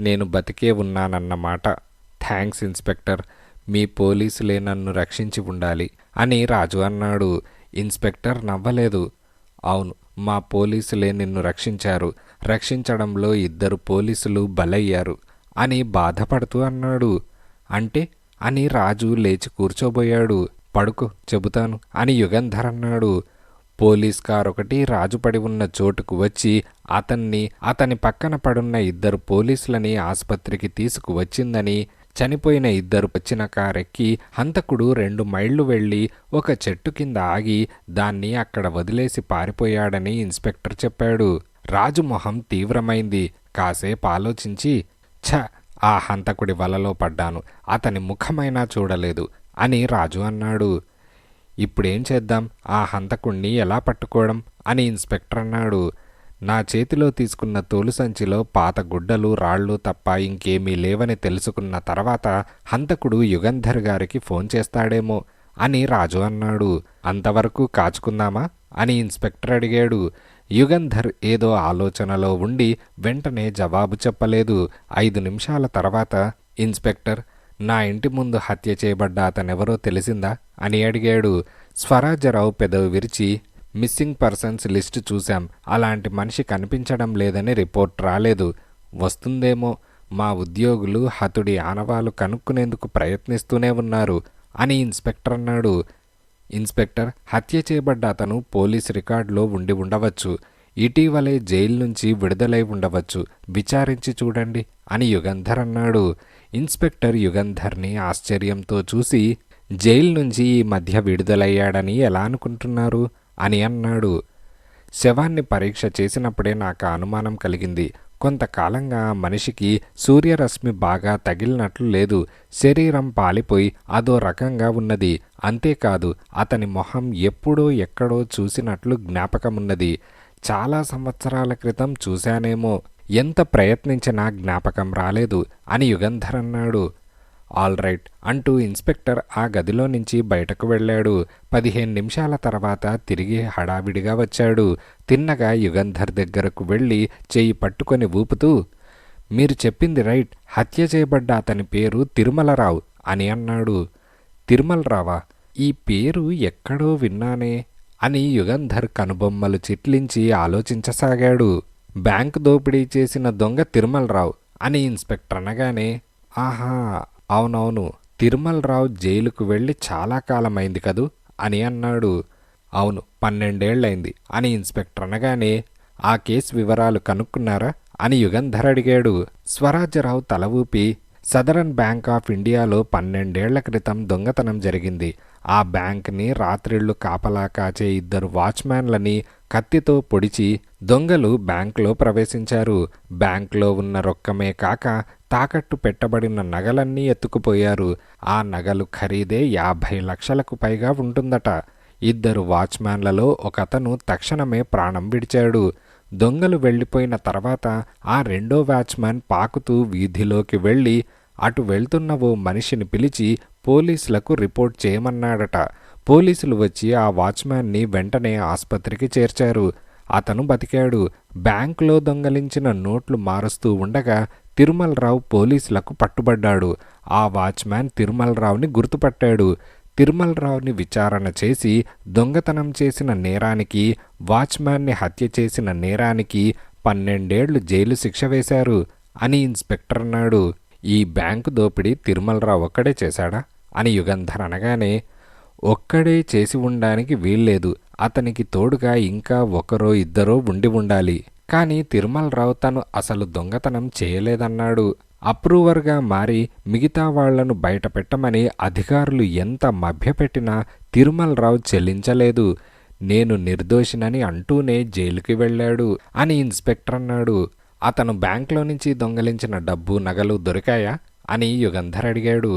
నేను బతికే ఉన్నానన్నమాట. థ్యాంక్స్ ఇన్స్పెక్టర్, మీ పోలీసులే నన్ను రక్షించి ఉండాలి అని రాజు అన్నాడు. ఇన్స్పెక్టర్ నవ్వలేదు. అవును, మా పోలీసులే నిన్ను రక్షించారు. రక్షించడంలో 2 పోలీసులు బలయ్యారు అని బాధపడుతూ అన్నాడు. అంటే అని రాజు లేచి కూర్చోబోయాడు. పడుకో, చెబుతాను అని యుగంధర్ అన్నాడు. పోలీస్ కార్ ఒకటి రాజు పడి ఉన్న చోటుకు వచ్చి అతని పక్కన పడున్న 2 పోలీసులని ఆసుపత్రికి తీసుకువచ్చిందని, చనిపోయిన 2 వచ్చిన కారెక్కి హంతకుడు 2 మైళ్ళు వెళ్ళి ఒక చెట్టు కింద ఆగి దాన్ని అక్కడ వదిలేసి పారిపోయాడని ఇన్స్పెక్టర్ చెప్పాడు. రాజు మొహం తీవ్రమైంది. కాసేపు ఆలోచించి, ఛ, ఆ హంతకుడి వలలో పడ్డాను, అతని ముఖమైనా చూడలేదు అని రాజు అన్నాడు. ఇప్పుడేం చేద్దాం, ఆ హంతకుణ్ణి ఎలా పట్టుకోవడం అని ఇన్స్పెక్టర్ అన్నాడు. నా చేతిలో తీసుకున్న తోలు సంచిలో పాత గుడ్డలు, రాళ్ళు తప్ప ఇంకేమీ లేవని తెలుసుకున్న తర్వాత హంతకుడు యుగంధర్ గారికి ఫోన్ చేస్తాడేమో అని రాజు అన్నాడు. అంతవరకు కాచుకుందామా అని ఇన్స్పెక్టర్ అడిగాడు. యుగంధర్ ఏదో ఆలోచనలో ఉండి వెంటనే జవాబు చెప్పలేదు. 5 నిమిషాల తర్వాత, ఇన్స్పెక్టర్, నా ఇంటి ముందు హత్య చేయబడ్డ అతనెవరో తెలిసిందా అని అడిగాడు. స్వరాజ్యరావు పెదవి విరిచి, మిస్సింగ్ పర్సన్స్ లిస్టు చూశాం, అలాంటి మనిషి కనిపించడం లేదని రిపోర్ట్ రాలేదు. వస్తుందేమో, మా ఉద్యోగులు హతుడి ఆనవాలు కనుక్కునేందుకు ప్రయత్నిస్తూనే ఉన్నారు అని ఇన్స్పెక్టర్ అన్నాడు. ఇన్స్పెక్టర్, హత్య చేయబడ్డ అతను పోలీస్ రికార్డులో ఉండి ఉండవచ్చు. ఇటీవలే జైలు నుంచి విడుదలై ఉండవచ్చు. విచారించి చూడండి అని యుగంధర్ అన్నాడు. ఇన్స్పెక్టర్ యుగంధర్ని ఆశ్చర్యంతో చూసి, జైలు నుంచి ఈ మధ్య విడుదలయ్యాడని ఎలా అనుకుంటున్నారు అని అన్నాడు. శవాన్ని పరీక్ష చేసినప్పుడే నాకు అనుమానం కలిగింది. కొంతకాలంగా ఆ మనిషికి సూర్యరశ్మి బాగా తగిలినట్లు లేదు. శరీరం పాలిపోయి అదో రకంగా ఉన్నది. అంతేకాదు, అతని మొహం ఎప్పుడో ఎక్కడో చూసినట్లు జ్ఞాపకమున్నది. చాలా సంవత్సరాల క్రితం చూశానేమో. ఎంత ప్రయత్నించినా జ్ఞాపకం రాలేదు అని యుగంధర్ అన్నాడు. ఆల్ రైట్ అంటూ ఇన్స్పెక్టర్ ఆ గదిలో నుంచి బయటకు వెళ్ళాడు. 15 నిమిషాల తర్వాత తిరిగి హడావిడిగా వచ్చాడు. తిన్నగా యుగంధర్ దగ్గరకు వెళ్ళి చెయ్యి పట్టుకొని ఊపుతూ, మీరు చెప్పింది రైట్, హత్య చేయబడ్డ అతని పేరు తిరుమలరావు అని అన్నాడు. తిరుమలరావా? ఈ పేరు ఎక్కడో విన్నానే అని యుగంధర్ కనుబొమ్మలు చిట్లించి ఆలోచించసాగాడు. బ్యాంకు దోపిడీ చేసిన దొంగ తిరుమలరావు అని ఇన్స్పెక్టర్ అనగానే, ఆహా, అవునవును, తిరుమలరావు జైలుకు వెళ్ళి చాలా కాలమైంది కదూ అని అన్నాడు. అవును, 12 ఏళ్లైంది అని ఇన్స్పెక్టర్ అనగానే, ఆ కేసు వివరాలు కనుక్కున్నారా అని యుగంధర్ అడిగాడు. స్వరాజ్యరావు తల ఊపి, సదరన్ బ్యాంక్ ఆఫ్ ఇండియాలో 12 ఏళ్ల క్రితం దొంగతనం జరిగింది. ఆ బ్యాంక్ని రాత్రిళ్లు కాపలా కాచే 2 వాచ్మ్యాన్లని కత్తితో పొడిచి దొంగలు బ్యాంకులో ప్రవేశించారు. బ్యాంకులో ఉన్న రొక్కమే కాక తాకట్టు పెట్టబడిన నగలన్నీ ఎత్తుకుపోయారు. ఆ నగలు ఖరీదే 50 లక్షలకు పైగా ఉంటుందట. 2 వాచ్మ్యాన్లలో ఒకతను తక్షణమే ప్రాణం విడిచాడు. దొంగలు వెళ్ళిపోయిన తర్వాత ఆ 2వ వాచ్మ్యాన్ పాకుతూ వీధిలోకి వెళ్ళి అటు వెళ్తున్న ఓ మనిషిని పిలిచి పోలీసులకు రిపోర్ట్ చేయమన్నాడట. పోలీసులు వచ్చి ఆ వాచ్మ్యాన్ని వెంటనే ఆసుపత్రికి చేర్చారు. అతను బతికాడు. బ్యాంకులో దొంగలించిన నోట్లు మారుస్తూ ఉండగా తిరుమలరావు పోలీసులకు పట్టుబడ్డాడు. ఆ వాచ్మ్యాన్ తిరుమలరావుని గుర్తుపట్టాడు. తిరుమలరావుని విచారణ చేసి దొంగతనం చేసిన నేరానికి, వాచ్మ్యాన్ని హత్య చేసిన నేరానికి 12 ఏళ్లు జైలు శిక్ష వేశారు అని ఇన్స్పెక్టర్ అన్నాడు. ఈ బ్యాంకు దోపిడీ తిరుమలరావు ఒక్కడే చేశాడా అని యుగంధర్ అనగానే, ఒక్కడే చేసి ఉండడానికి వీల్లేదు, అతనికి తోడుగా ఇంకా 1-2 ఉండి ఉండాలి. కానీ తిరుమలరావు తను అసలు దొంగతనం చేయలేదన్నాడు. అప్రూవర్గా మారి మిగతా వాళ్లను బయట పెట్టమని అధికారులు ఎంత మభ్యపెట్టినా తిరుమలరావు చెల్లించలేదు. నేను నిర్దోషినని అంటూనే జైలుకి వెళ్ళాడు అని ఇన్స్పెక్టర్ అన్నాడు. అతను బ్యాంకులో నుంచి దొంగలించిన డబ్బు, నగలు దొరికాయా అని యుగంధర్ అడిగాడు.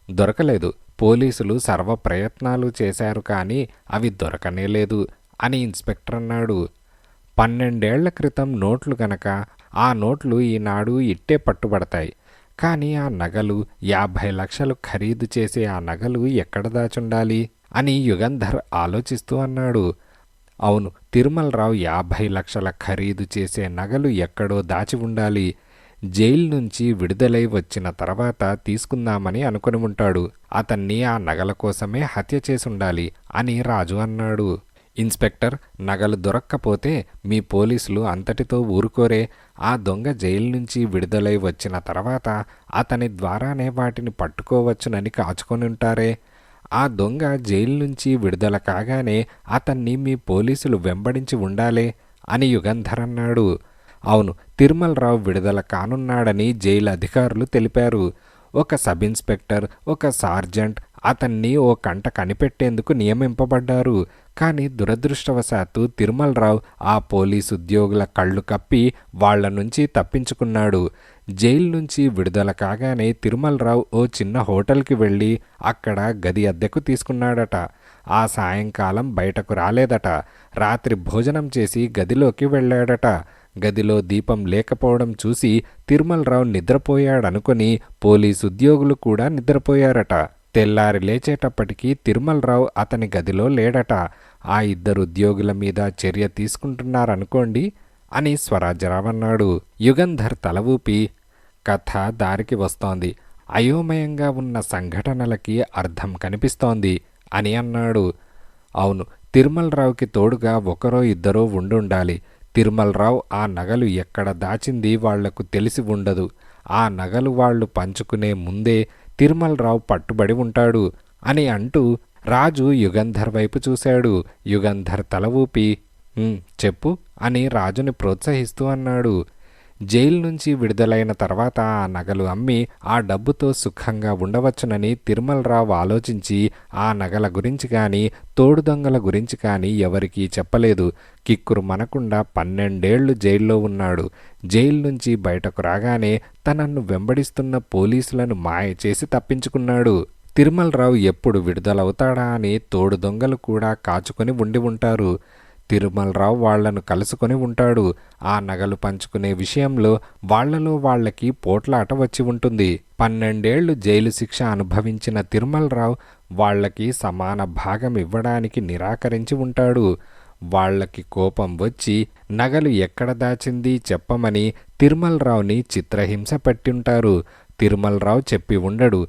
దొరకలేదు. పోలీసులు సర్వ ప్రయత్నాలు చేశారు కానీ అవి దొరకనేలేదు అని ఇన్స్పెక్టర్ అన్నాడు. 12 ఏళ్ల క్రితం నోట్లు గనక ఆ నోట్లు ఈనాడు ఇట్టే పట్టుబడతాయి. కానీ ఆ నగలు 50 లక్షలు ఖరీదు చేసే ఆ నగలు ఎక్కడ దాచుండాలి అని యుగంధర్ ఆలోచిస్తూ అన్నాడు. అవును, తిరుమలరావు 50 లక్షల ఖరీదు చేసే నగలు ఎక్కడో దాచి ఉండాలి. జైలు నుంచి విడుదలై వచ్చిన తర్వాత తీసుకుందామని అనుకుని ఉంటాడు. అతన్ని ఆ నగల కోసమే హత్య చేసుండాలి అని రాజు అన్నాడు. ఇన్స్పెక్టర్, నగలు దొరక్కపోతే మీ పోలీసులు అంతటితో ఊరుకోరే. ఆ దొంగ జైలు నుంచి విడుదలై వచ్చిన తర్వాత అతని ద్వారానే వాటిని పట్టుకోవచ్చునని కాచుకొని ఉంటారే. ఆ దొంగ జైలు నుంచి విడుదల కాగానే అతన్ని మీ పోలీసులు వెంబడించి ఉండాలే అని యుగంధర్ అన్నాడు. అవును, తిరుమలరావు విడుదల కానున్నాడని జైలు అధికారులు తెలిపారు. ఒక సబ్ ఇన్స్పెక్టర్, ఒక సార్జెంట్ అతన్ని ఓ కంట కనిపెట్టేందుకు నియమింపబడ్డారు. కానీ దురదృష్టవశాత్తు తిరుమలరావు ఆ పోలీసు ఉద్యోగుల కళ్ళు కప్పి వాళ్ల నుంచి తప్పించుకున్నాడు. జైలు నుంచి విడుదల కాగానే తిరుమలరావు ఓ చిన్న హోటల్కి వెళ్ళి అక్కడ గది అద్దెకు తీసుకున్నాడట. ఆ సాయంకాలం బయటకు రాలేదట. రాత్రి భోజనం చేసి గదిలోకి వెళ్ళాడట. గదిలో దీపం లేకపోవడం చూసి తిరుమలరావు నిద్రపోయాడనుకొని పోలీసు ఉద్యోగులు కూడా నిద్రపోయారట. తెల్లారి లేచేటప్పటికీ తిరుమలరావు అతని గదిలో లేడట. ఆ 2 ఉద్యోగుల మీద చర్య తీసుకుంటున్నారనుకోండి అని స్వరాజ్యరావు అన్నాడు. యుగంధర్ తల ఊపి, కథ దారికి వస్తోంది. అయోమయంగా ఉన్న సంఘటనలకి అర్థం కనిపిస్తోంది అని అన్నాడు. అవును, తిరుమలరావుకి తోడుగా ఒకరో ఇద్దరో ఉండుండాలి. తిరుమలరావు ఆ నగలు ఎక్కడ దాచింది వాళ్లకు తెలిసి ఉండదు. ఆ నగలు వాళ్ళు పంచుకునే ముందే తిరుమలరావు పట్టుబడి ఉంటాడు అని అంటూ రాజు యుగంధర్ వైపు చూశాడు. యుగంధర్ తల ఊపి చెప్పు అని రాజుని ప్రోత్సహిస్తూ అన్నాడు. జైలు నుంచి విడుదలైన తర్వాత ఆ నగలు అమ్మి ఆ డబ్బుతో సుఖంగా ఉండవచ్చునని తిరుమలరావు ఆలోచించి ఆ నగల గురించి కానీ తోడు దొంగల గురించి కానీ ఎవరికీ చెప్పలేదు. కిక్కురు మనకుండా 12 ఏళ్లు జైల్లో ఉన్నాడు. జైలు నుంచి బయటకు రాగానే తనను వెంబడిస్తున్న పోలీసులను మాయ చేసి తప్పించుకున్నాడు. తిరుమలరావు ఎప్పుడు విడుదలవుతాడా అని తోడు దొంగలు కూడా కాచుకొని ఉండి ఉంటారు. తిరుమలరావు వాళ్లను కలుసుకొని ఉంటాడు. ఆ నగలు పంచుకునే విషయంలో వాళ్లలో వాళ్లకి పోట్లాట వచ్చి ఉంటుంది. 12 ఏళ్లు జైలు శిక్ష అనుభవించిన తిరుమలరావు వాళ్లకి సమాన భాగం ఇవ్వడానికి నిరాకరించి ఉంటాడు. వాళ్లకి కోపం వచ్చి నగలు ఎక్కడ దాచింది చెప్పమని తిరుమలరావుని చిత్రహింస పెట్టింటారు. తిరుమలరావు చెప్పి ఉండడు.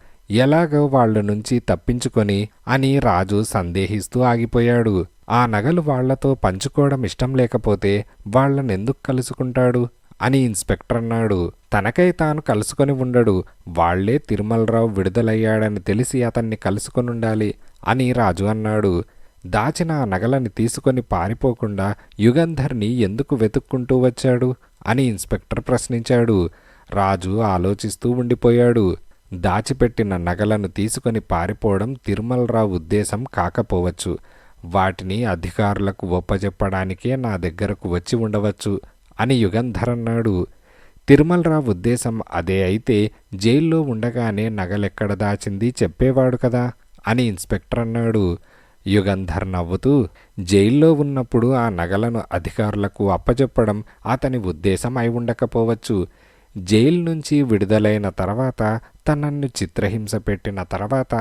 ఎలాగో వాళ్ల నుంచి తప్పించుకొని అని రాజు సందేహిస్తూ ఆగిపోయాడు. ఆ నగలు వాళ్లతో పంచుకోవడం ఇష్టం లేకపోతే వాళ్లనెందుకు కలుసుకుంటాడు అని ఇన్స్పెక్టర్ అన్నాడు. తనకై తాను కలుసుకొని ఉండడు. వాళ్లే తిరుమలరావు విడుదలయ్యాడని తెలిసి అతన్ని కలుసుకొనుండాలి అని రాజు అన్నాడు. దాచిన ఆ నగలని తీసుకొని పారిపోకుండా యుగంధర్ని ఎందుకు వెతుక్కుంటూ వచ్చాడు అని ఇన్స్పెక్టర్ ప్రశ్నించాడు. రాజు ఆలోచిస్తూ ఉండిపోయాడు. దాచిపెట్టిన నగలను తీసుకొని పారిపోవడం తిరుమలరావు ఉద్దేశం కాకపోవచ్చు. వాటిని అధికారులకు ఒప్పజెప్పడానికే నా దగ్గరకు వచ్చి ఉండవచ్చు అని యుగంధర్ అన్నాడు. తిరుమలరావు ఉద్దేశం అదే అయితే జైల్లో ఉండగానే నగలెక్కడ దాచింది చెప్పేవాడు కదా అని ఇన్స్పెక్టర్ అన్నాడు. యుగంధర్ నవ్వుతూ, జైల్లో ఉన్నప్పుడు ఆ నగలను అధికారులకు అప్పజెప్పడం అతని ఉద్దేశం అయి ఉండకపోవచ్చు. జైలు నుంచి విడుదలైన తర్వాత తనను చిత్రహింస పెట్టిన తర్వాత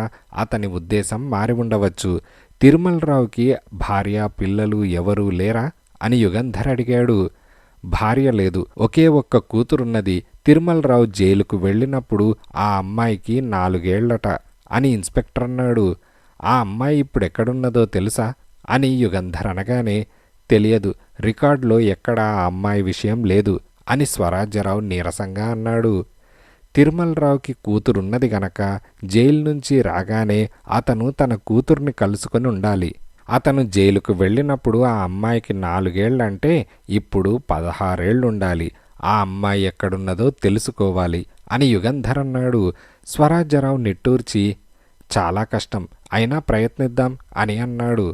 అతని ఉద్దేశం మారి ఉండవచ్చు. తిరుమలరావుకి భార్య పిల్లలు ఎవరూ లేరా అని యుగంధర్ అడిగాడు. భార్య లేదు, ఒకే ఒక్క కూతురున్నది. తిరుమలరావు జైలుకు వెళ్ళినప్పుడు ఆ అమ్మాయికి 4 ఏళ్లట అని ఇన్స్పెక్టర్ అన్నాడు. ఆ అమ్మాయి ఇప్పుడెక్కడున్నదో తెలుసా అని యుగంధర్ అనగానే, తెలియదు, రికార్డులో ఎక్కడా ఆ అమ్మాయి విషయం లేదు అని స్వరాజ్యరావు నీరసంగా అన్నాడు. తిరుమలరావుకి కూతురున్నది గనక జైలు నుంచి రాగానే అతను తన కూతుర్ని కలుసుకొని ఉండాలి. అతను జైలుకు వెళ్ళినప్పుడు ఆ అమ్మాయికి 4 ఏళ్లంటే ఇప్పుడు 16 ఏళ్లుండాలి. ఆ అమ్మాయి ఎక్కడున్నదో తెలుసుకోవాలి అని యుగంధర్ అన్నాడు. స్వరాజ్యరావు నిట్టూర్చి, చాలా కష్టం, అయినా ప్రయత్నిద్దాం అని అన్నాడు.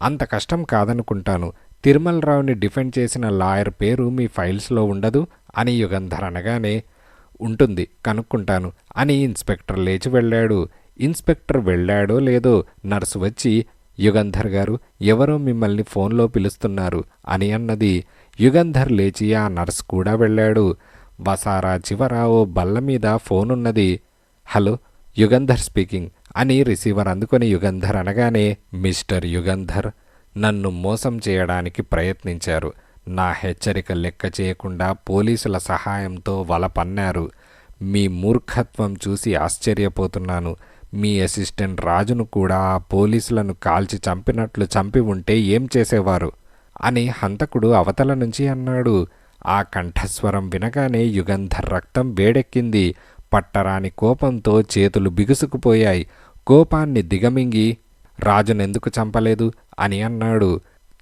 అంత కష్టం కాదనుకుంటాను. తిరుమలరావుని డిఫెండ్ చేసిన లాయర్ పేరు మీ ఫైల్స్లో ఉండదు అని యుగంధర్ అనగానే, ఉంటుంది, కనుక్కుంటాను అని ఇన్స్పెక్టర్ లేచి వెళ్ళాడు. ఇన్స్పెక్టర్ వెళ్ళాడో లేదో నర్సు వచ్చి, యుగంధర్ గారు, ఎవరో మిమ్మల్ని ఫోన్లో పిలుస్తున్నారు అని అన్నది. యుగంధర్ లేచి ఆ నర్స్ కూడా వెళ్ళాడు. వసారా చివర ఓ బల్ల మీద ఫోనున్నది. హలో, యుగంధర్ స్పీకింగ్ అని రిసీవర్ అందుకొని యుగంధర్ అనగానే, మిస్టర్ యుగంధర్, నన్ను మోసం చేయడానికి ప్రయత్నించారు. నా హెచ్చరిక లెక్క చేయకుండా పోలీసుల సహాయంతో వల పన్నారు. మీ మూర్ఖత్వం చూసి ఆశ్చర్యపోతున్నాను. మీ అసిస్టెంట్ రాజును కూడా ఆ పోలీసులను కాల్చి చంపినట్లు చంపి ఉంటే ఏం చేసేవారు అని హంతకుడు అవతల నుంచి అన్నాడు. ఆ కంఠస్వరం వినగానే యుగంధర్ రక్తం వేడెక్కింది. పట్టరాని కోపంతో చేతులు బిగుసుకుపోయాయి. కోపాన్ని దిగమింగి, రాజునెందుకు చంపలేదు అని అన్నాడు.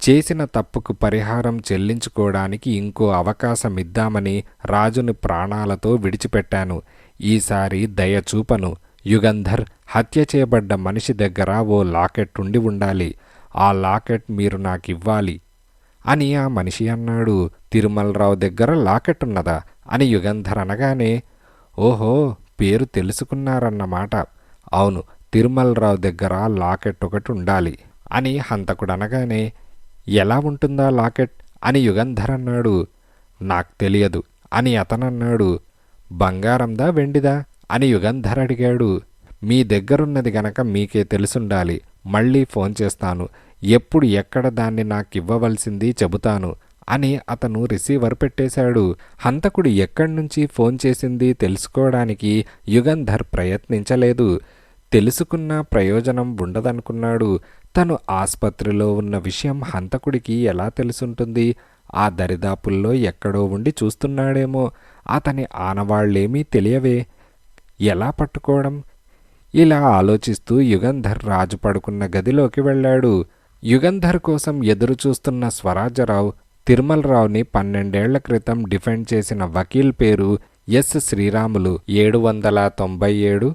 చేసిన తప్పుకు పరిహారం చెల్లించుకోవడానికి ఇంకో అవకాశం ఇద్దామని రాజుని ప్రాణాలతో విడిచిపెట్టాను. ఈసారి దయ చూపను. యుగంధర్, హత్య చేయబడ్డ మనిషి దగ్గర ఓ లాకెట్ ఉండి ఉండాలి. ఆ లాకెట్ మీరు నాకివ్వాలి అని ఆ మనిషి అన్నాడు. తిరుమలరావు దగ్గర లాకెట్ ఉన్నదా అని యుగంధర్ అనగానే, ఓహో, పేరు తెలుసుకున్నారన్నమాట. అవును, తిరుమలరావు దగ్గర లాకెట్ ఒకటి ఉండాలి అని హంతకుడు అనగానే, ఎలా ఉంటుందా లాకెట్ అని యుగంధర్ అన్నాడు. నాకు తెలియదు అని అతనన్నాడు. బంగారందా వెండిదా అని యుగంధర్ అడిగాడు. మీ దగ్గరున్నది గనక మీకే తెలుసుండాలి. మళ్ళీ ఫోన్ చేస్తాను. ఎప్పుడు ఎక్కడ దాన్ని నాకివ్వవలసింది చెబుతాను అని అతను రిసీవర్ పెట్టేశాడు. హంతకుడు ఎక్కడి నుంచి ఫోన్ చేసింది తెలుసుకోవడానికి యుగంధర్ ప్రయత్నించలేదు. తెలుసుకున్న ప్రయోజనం ఉండదనుకున్నాడు. తను ఆస్పత్రిలో ఉన్న విషయం హంతకుడికి ఎలా తెలుసుంటుంది? ఆ దరిదాపుల్లో ఎక్కడో ఉండి చూస్తున్నాడేమో. అతని ఆనవాళ్లేమీ తెలియవే. ఎలా పట్టుకోవడం? ఇలా ఆలోచిస్తూ యుగంధర్ రాజు పడుకున్న గదిలోకి వెళ్ళాడు. యుగంధర్ కోసం ఎదురుచూస్తున్న స్వరాజ్యరావు తిరుమలరావుని 12 ఏళ్ల క్రితం డిఫెండ్ చేసిన వకీల్ పేరు S Sriramulu, 797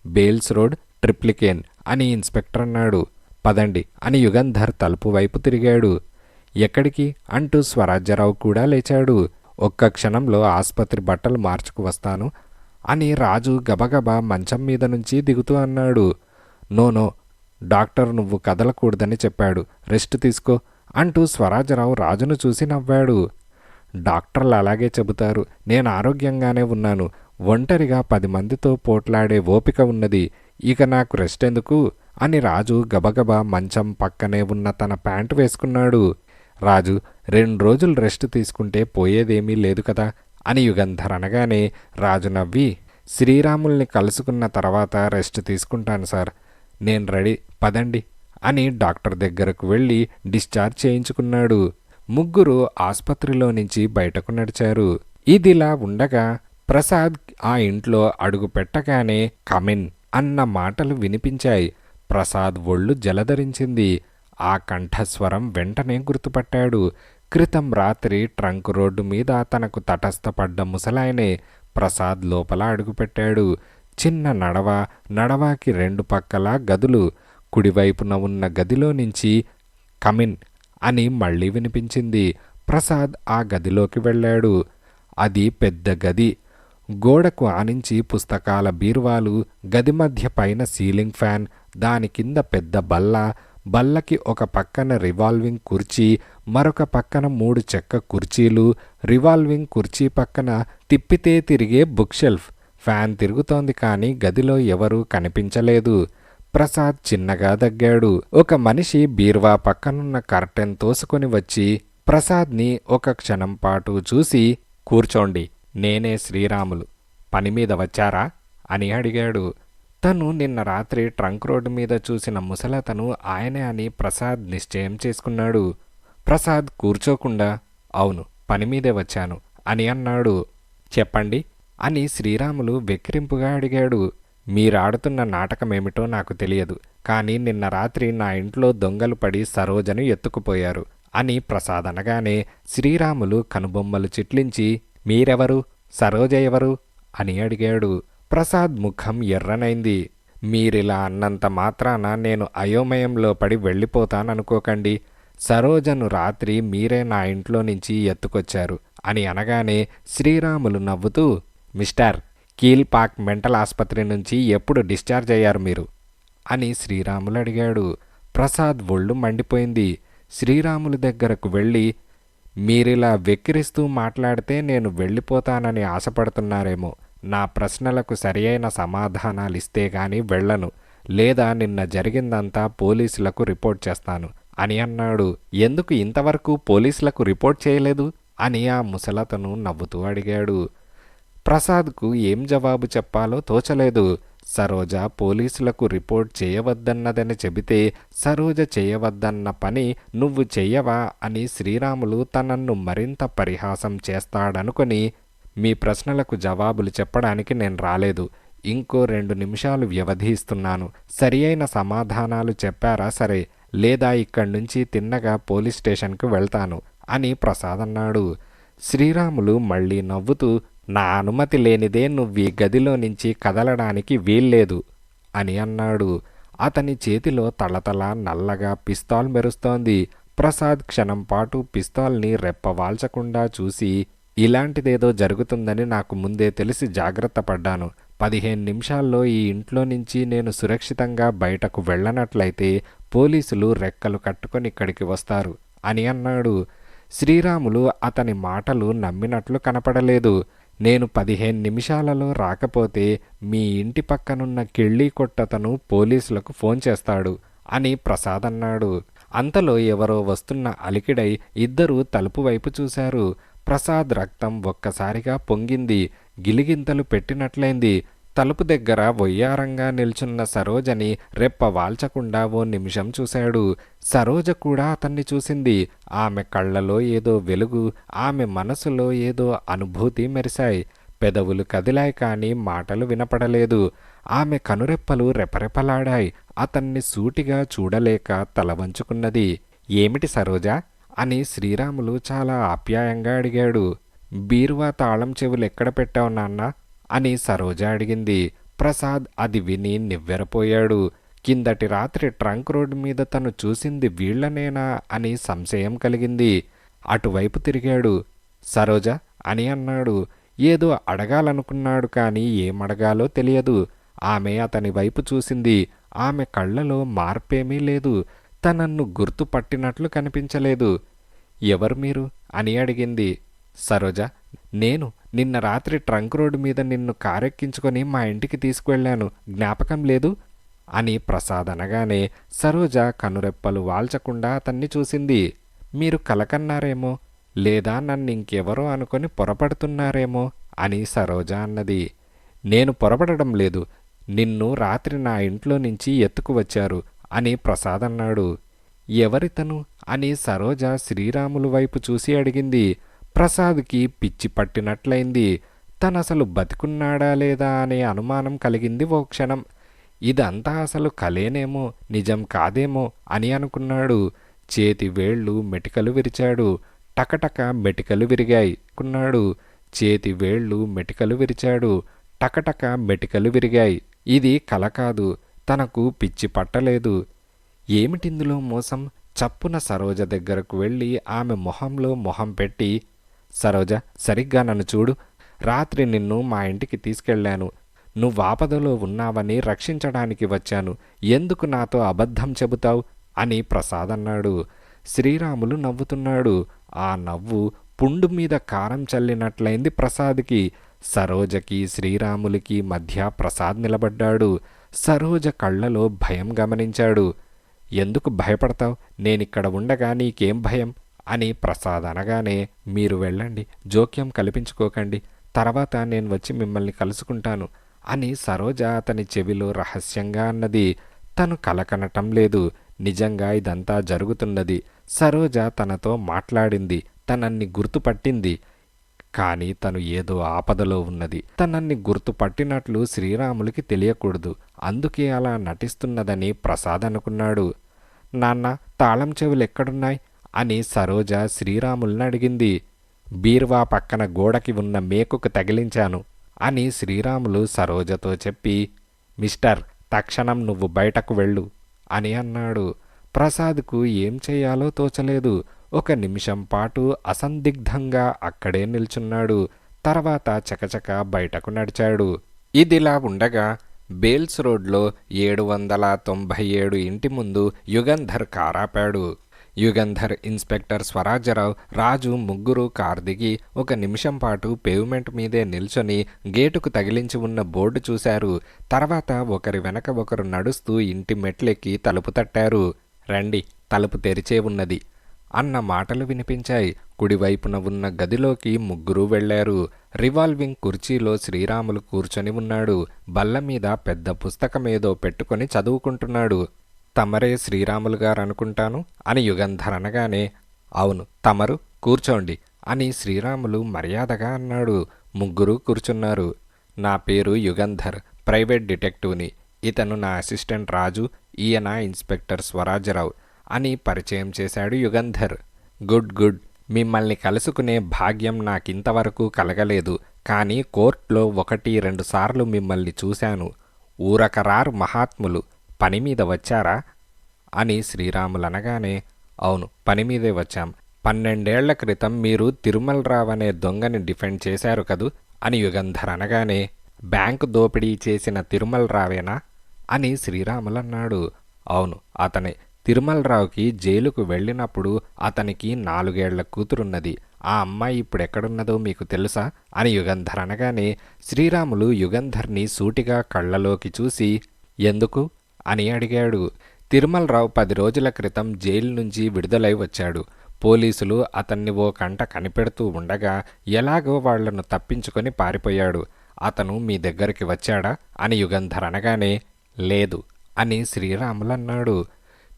Bells road, Triplicane అని ఇన్స్పెక్టర్ అన్నాడు. పదండి అని యుగంధర్ తలుపు వైపు తిరిగాడు. ఎక్కడికి అంటూ స్వరాజ్యరావు కూడా లేచాడు. ఒక్క క్షణంలో ఆస్పత్రి బట్టలు మార్చుకు వస్తాను అని రాజు గబగబా మంచం మీద నుంచి దిగుతూ అన్నాడు. నో, డాక్టర్ నువ్వు కదలకూడదని చెప్పాడు, రెస్ట్ తీసుకో అంటూ స్వరాజ్యరావు రాజును చూసి నవ్వాడు. డాక్టర్లు అలాగే చెబుతారు. నేను ఆరోగ్యంగానే ఉన్నాను. ఒంటరిగా 10 మందితో పోట్లాడే ఓపిక ఉన్నది. ఇక నాకు రెస్ట్ ఎందుకు అని రాజు గబగబా మంచం పక్కనే ఉన్న తన ప్యాంటు వేసుకున్నాడు. రాజు, 2 రోజులు రెస్ట్ తీసుకుంటే పోయేదేమీ లేదు కదా అని యుగంధర్ అనగానే రాజు నవ్వి, శ్రీరాముల్ని కలుసుకున్న తర్వాత రెస్ట్ తీసుకుంటాను సార్. నేను రెడీ, పదండి అని డాక్టర్ దగ్గరకు వెళ్ళి డిశ్చార్జ్ చేయించుకున్నాడు. ముగ్గురు ఆస్పత్రిలో నుంచి బయటకు నడిచారు. ఇదిలా ఉండగా ప్రసాద్ ఆ ఇంట్లో అడుగు పెట్టగానే కమిన్ అన్న మాటలు వినిపించాయి. ప్రసాద్ ఒళ్ళు జలధరించింది. ఆ కంఠస్వరం వెంటనే గుర్తుపట్టాడు. క్రితం రాత్రి ట్రంక్ రోడ్డు మీద తనకు తటస్థపడ్డ ముసలాయనే. ప్రసాద్ లోపల అడుగుపెట్టాడు. చిన్న నడవాకి 2 పక్కల గదులు. కుడివైపున ఉన్న గదిలో నుంచి కమిన్ అని మళ్ళీ వినిపించింది. ప్రసాద్ ఆ గదిలోకి వెళ్ళాడు. అది పెద్ద గది. గోడకు ఆనించి పుస్తకాల బీరువాలు, గది మధ్య పైన సీలింగ్ ఫ్యాన్, దాని కింద పెద్ద బల్ల, బల్లకి ఒక పక్కన రివాల్వింగ్ కుర్చీ, మరొక పక్కన 3 చెక్క కుర్చీలు, రివాల్వింగ్ కుర్చీ పక్కన తిప్పితే తిరిగే బుక్ షెల్ఫ్. ఫ్యాన్ తిరుగుతోంది కానీ గదిలో ఎవరూ కనిపించలేదు. ప్రసాద్ చిన్నగా దగ్గాడు. ఒక మనిషి బీర్వా పక్కనున్న కర్టెన్ తోసుకొని వచ్చి ప్రసాద్ని ఒక క్షణం పాటు చూసి, కూర్చోండి, నేనే శ్రీరాములు, పని మీద వచ్చారా అని అడిగాడు. తను నిన్న రాత్రి ట్రంక్ రోడ్డు మీద చూసిన ముసలతను ఆయనే అని ప్రసాద్ నిశ్చయం చేసుకున్నాడు. ప్రసాద్ కూర్చోకుండా, అవును, పని మీదే వచ్చాను అని అన్నాడు. చెప్పండి అని శ్రీరాములు వెక్కిరింపుగా అడిగాడు. మీరాడుతున్న నాటకమేమిటో నాకు తెలియదు, కానీ నిన్న రాత్రి నా ఇంట్లో దొంగలు పడి సరోజను ఎత్తుకుపోయారు అని ప్రసాద్ అనగానే శ్రీరాములు కనుబొమ్మలు చిట్లించి, మీరెవరు, సరోజ ఎవరు అని అడిగాడు. ప్రసాద్ ముఖం ఎర్రనైంది. మీరిలా అన్నంత మాత్రాన నేను అయోమయంలో పడి వెళ్ళిపోతాననుకోకండి. సరోజను రాత్రి మీరే నా ఇంట్లో నుంచి ఎత్తుకొచ్చారు అని అనగానే శ్రీరాములు నవ్వుతూ, మిస్టర్, కీల్పాక్ మెంటల్ ఆసుపత్రి నుంచి ఎప్పుడు డిశ్చార్జ్ అయ్యారు మీరు అని శ్రీరాములు అడిగాడు. ప్రసాద్ ఒళ్ళు మండిపోయింది. శ్రీరాములు దగ్గరకు వెళ్ళి, మీరిలా వెక్కిరిస్తూ మాట్లాడితే నేను వెళ్ళిపోతానని ఆశపడుతున్నారేమో. నా ప్రశ్నలకు సరియైన సమాధానాలిస్తే గాని వెళ్ళను, లేదా నిన్న జరిగిందంతా పోలీసులకు రిపోర్ట్ చేస్తాను అని అన్నాడు. ఎందుకు ఇంతవరకు పోలీసులకు రిపోర్ట్ చేయలేదు అని ఆ ముసలతను నవ్వుతూ అడిగాడు. ప్రసాద్కు ఏం జవాబు చెప్పాలో తోచలేదు. సరోజ పోలీసులకు రిపోర్ట్ చేయవద్దన్నదని చెబితే సరోజ చేయవద్దన్న పని నువ్వు చెయ్యవా అని శ్రీరాములు తనన్ను మరింత పరిహాసం చేస్తాడనుకొని, మీ ప్రశ్నలకు జవాబులు చెప్పడానికి నేను రాలేదు, ఇంకో 2 నిమిషాలు వ్యవధి ఇస్తున్నాను, సరి అయిన సమాధానాలు చెప్పారా సరే, లేదా ఇక్కడి నుంచి తిన్నగా పోలీస్ స్టేషన్కు వెళ్తాను అని ప్రసాద్ అన్నాడు. శ్రీరాములు మళ్ళీ నవ్వుతూ, నా అనుమతి లేనిదే నువ్వీ గదిలో నుంచి కదలడానికి వీల్లేదు అని అన్నాడు. అతని చేతిలో తళతళ నల్లగా పిస్తాల్ మెరుస్తోంది. ప్రసాద్ క్షణం పాటు పిస్తాల్ని రెప్పవాల్చకుండా చూసి, ఇలాంటిదేదో జరుగుతుందని నాకు ముందే తెలిసి జాగ్రత్త పడ్డాను. 15 నిమిషాల్లో ఈ ఇంట్లో నుంచి నేను సురక్షితంగా బయటకు వెళ్ళనట్లయితే పోలీసులు రెక్కలు కట్టుకొని ఇక్కడికి వస్తారు అని అన్నాడు. శ్రీరాములు అతని మాటలు నమ్మినట్లు కనపడలేదు. నేను 15 నిమిషాలలో రాకపోతే మీ ఇంటి పక్కనున్న కిళ్ళీ కొట్టతను పోలీసులకు ఫోన్ చేస్తాడు అని ప్రసాద్ అన్నాడు. అంతలో ఎవరో వస్తున్న అలికిడై ఇద్దరూ తలుపు వైపు చూశారు. ప్రసాద్ రక్తం ఒక్కసారిగా పొంగింది, గిలిగింతలు పెట్టినట్లయింది. తలుపు దగ్గర వయ్యారంగా నిల్చున్న సరోజని రెప్ప వాల్చకుండా ఓ నిమిషం చూశాడు. సరోజ కూడా అతన్ని చూసింది. ఆమె కళ్ళలో ఏదో వెలుగు, ఆమె మనసులో ఏదో అనుభూతి మెరిశాయి. పెదవులు కదిలాయి కానీ మాటలు వినపడలేదు. ఆమె కనురెప్పలు రెపరెపలాడాయి. అతన్ని సూటిగా చూడలేక తల వంచుకున్నది. ఏమిటి సరోజా అని శ్రీరాములు చాలా ఆప్యాయంగా అడిగాడు. బీరువా తాళం చెవులు ఎక్కడ పెట్టావు నాన్నా అని సరోజ అడిగింది. ప్రసాద్ అది విని నివ్వెరపోయాడు. కిందటి రాత్రి ట్రంక్ రోడ్డు మీద తను చూసింది వీళ్లనేనా అని సంశయం కలిగింది. అటువైపు తిరిగాడు. సరోజ అని అన్నాడు. ఏదో అడగాలనుకున్నాడు కానీ ఏమడగాలో తెలియదు. ఆమె అతని వైపు చూసింది. ఆమె కళ్ళలో మార్పేమీ లేదు. తనన్ను గుర్తుపట్టినట్లు కనిపించలేదు. ఎవరు మీరు అని అడిగింది. సరోజ, నేను నిన్న రాత్రి ట్రంక్ రోడ్డు మీద నిన్ను కారెక్కించుకొని మా ఇంటికి తీసుకువెళ్ళాను, జ్ఞాపకం లేదు అని ప్రసాద్ అనగానే సరోజ కనురెప్పలు వాల్చకుండా అతన్ని చూసింది. మీరు కలకన్నారేమో, లేదా నన్నింకెవరో అనుకొని పొరపడుతున్నారేమో అని సరోజ అన్నది. నేను పొరపడడం లేదు, నిన్ను రాత్రి నా ఇంట్లో నుంచి ఎత్తుకువచ్చారు అని ప్రసాద్ అన్నాడు. ఎవరితను అని సరోజ శ్రీరాములు వైపు చూసి అడిగింది. ప్రసాద్కి పిచ్చి పట్టినట్లయింది. తనసలు బతికున్నాడా లేదా అనే అనుమానం కలిగింది ఓ క్షణం. ఇదంతా అసలు కలేనేమో, నిజం కాదేమో అని అనుకున్నాడు. చేతి వేళ్ళు మెటికలు విరిచాడు. టకటక మెటికలు విరిగాయి కున్నాడు. చేతి వేళ్ళు మెటికలు విరిచాడు. టకటక మెటికలు విరిగాయి. ఇది కల కాదు, తనకు పిచ్చి పట్టలేదు. ఏమిటిందులో మోసం? చప్పున సరోజ దగ్గరకు వెళ్ళి ఆమె మొహంలో మొహం పెట్టి, సరోజ, సరిగ్గా నన్ను చూడు. రాత్రి నిన్ను మా ఇంటికి తీసుకెళ్లాను. నువ్వాపదలో ఉన్నావని రక్షించడానికి వచ్చాను. ఎందుకు నాతో అబద్ధం చెబుతావు అని ప్రసాద్ అన్నాడు. శ్రీరాములు నవ్వుతున్నాడు. ఆ నవ్వు పుండు మీద కారం చల్లినట్లయింది ప్రసాద్కి. సరోజకి శ్రీరాములకి మధ్య ప్రసాద్ నిలబడ్డాడు. సరోజ కళ్ళలో భయం గమనించాడు. ఎందుకు భయపడతావు? నేనిక్కడ ఉండగా నీకేం భయం అని ప్రసాద్ అనగానే, మీరు వెళ్ళండి, జోక్యం కల్పించుకోకండి, తర్వాత నేను వచ్చి మిమ్మల్ని కలుసుకుంటాను అని సరోజ అతని చెవిలో రహస్యంగా అన్నది. తను కలకనటం లేదు, నిజంగా ఇదంతా జరుగుతున్నది. సరోజ తనతో మాట్లాడింది, తనన్ని గుర్తుపట్టింది. కానీ తను ఏదో ఆపదలో ఉన్నది. తనన్ని గుర్తుపట్టినట్లు శ్రీరాములకి తెలియకూడదు. అందుకే అలా నటిస్తున్నదని ప్రసాద్ అనుకున్నాడు. నాన్న, తాళం చెవులు ఎక్కడున్నాయి అని సరోజ శ్రీరాముల్ని అడిగింది. బీర్వా పక్కన గోడకి ఉన్న మేకుకు తగిలించాను అని శ్రీరాములు సరోజతో చెప్పి, మిస్టర్, తక్షణం నువ్వు బయటకు వెళ్ళు అని అన్నాడు. ప్రసాద్కు ఏం చేయాలో తోచలేదు. 1 నిమిషం పాటు అసందిగ్ధంగా అక్కడే నిల్చున్నాడు. తర్వాత చకచక బయటకు నడిచాడు. ఇదిలా ఉండగా బేల్స్ రోడ్లో 797 ఇంటి ముందు యుగంధర్ కారాపాడు. యుగంధర్, ఇన్స్పెక్టర్ స్వరాజ్యరావు, రాజు ముగ్గురు కారు దిగి 1 నిమిషం పాటు పేవ్మెంట్ మీదే నిల్చొని గేటుకు తగిలించి ఉన్న బోర్డు చూశారు. తర్వాత ఒకరి వెనక ఒకరు నడుస్తూ ఇంటి మెట్లెక్కి తలుపు తట్టారు. రండి, తలుపు తెరిచే ఉన్నది అన్న మాటలు వినిపించాయి. కుడివైపున ఉన్న గదిలోకి ముగ్గురు వెళ్లారు. రివాల్వింగ్ కుర్చీలో శ్రీరాములు కూర్చొని ఉన్నాడు. బల్ల మీద పెద్ద పుస్తకమేదో పెట్టుకొని చదువుకుంటున్నాడు. తమరే శ్రీరాములు గారు అనుకుంటాను అని యుగంధర్ అనగానే, అవును తమరు, కూర్చోండి అని శ్రీరాములు మర్యాదగా అన్నాడు. ముగ్గురు కూర్చున్నారు. నా పేరు యుగంధర్, ప్రైవేట్ డిటెక్టివ్ని. ఇతను నా అసిస్టెంట్ రాజు, ఈయన ఇన్స్పెక్టర్ స్వరాజ్యరావు అని పరిచయం చేశాడు యుగంధర్. గుడ్ గుడ్, మిమ్మల్ని కలుసుకునే భాగ్యం నాకింతవరకు కలగలేదు. కానీ కోర్టులో 1-2 సార్లు మిమ్మల్ని చూశాను. ఊరకరారు మహాత్ములు, పని మీద వచ్చారా అని శ్రీరాములు అనగానే, అవును పని మీదే వచ్చాం. 12 ఏళ్ల క్రితం మీరు తిరుమలరావు అనే దొంగని డిఫెండ్ చేశారు కదూ అని యుగంధర్ అనగానే, బ్యాంకు దోపిడీ చేసిన తిరుమలరావేనా అని శ్రీరాములు అన్నాడు. అవును అతనే. తిరుమలరావుకి జైలుకు వెళ్ళినప్పుడు అతనికి 4 ఏళ్ల కూతురున్నది. ఆ అమ్మాయి ఇప్పుడెక్కడున్నదో మీకు తెలుసా అని యుగంధర్ అనగానే, శ్రీరాములు యుగంధర్ని సూటిగా కళ్ళలోకి చూసి, ఎందుకు అని అడిగాడు. తిరుమలరావు 10 రోజుల క్రితం జైలు నుంచి విడుదలై వచ్చాడు. పోలీసులు అతన్ని ఓ కంట కనిపెడుతూ ఉండగా ఎలాగో వాళ్లను తప్పించుకొని పారిపోయాడు. అతను మీ దగ్గరికి వచ్చాడా అని యుగంధర్ అనగానే, లేదు అని శ్రీరాములు అన్నాడు.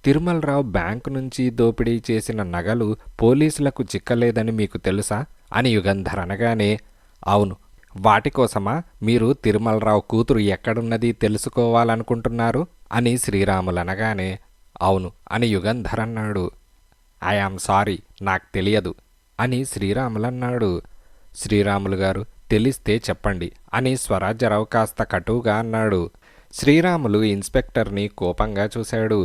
తిరుమలరావు బ్యాంకు నుంచి దోపిడీ చేసిన నగలు పోలీసులకు చిక్కలేదని మీకు తెలుసా అని యుగంధర్ అనగానే, అవును. వాటి కోసమా మీరు తిరుమలరావు కూతురు ఎక్కడున్నది తెలుసుకోవాలనుకుంటున్నారు అని శ్రీరాములు అనగానే, అవును అని యుగంధర్ అన్నాడు. ఐఆమ్ సారీ, నాకు తెలియదు అని శ్రీరాములు అన్నాడు. శ్రీరాములు గారు, తెలిస్తే చెప్పండి అని స్వరాజ్యరావు కాస్త కటువుగా అన్నాడు. శ్రీరాములు ఇన్స్పెక్టర్ని కోపంగా చూశాడు.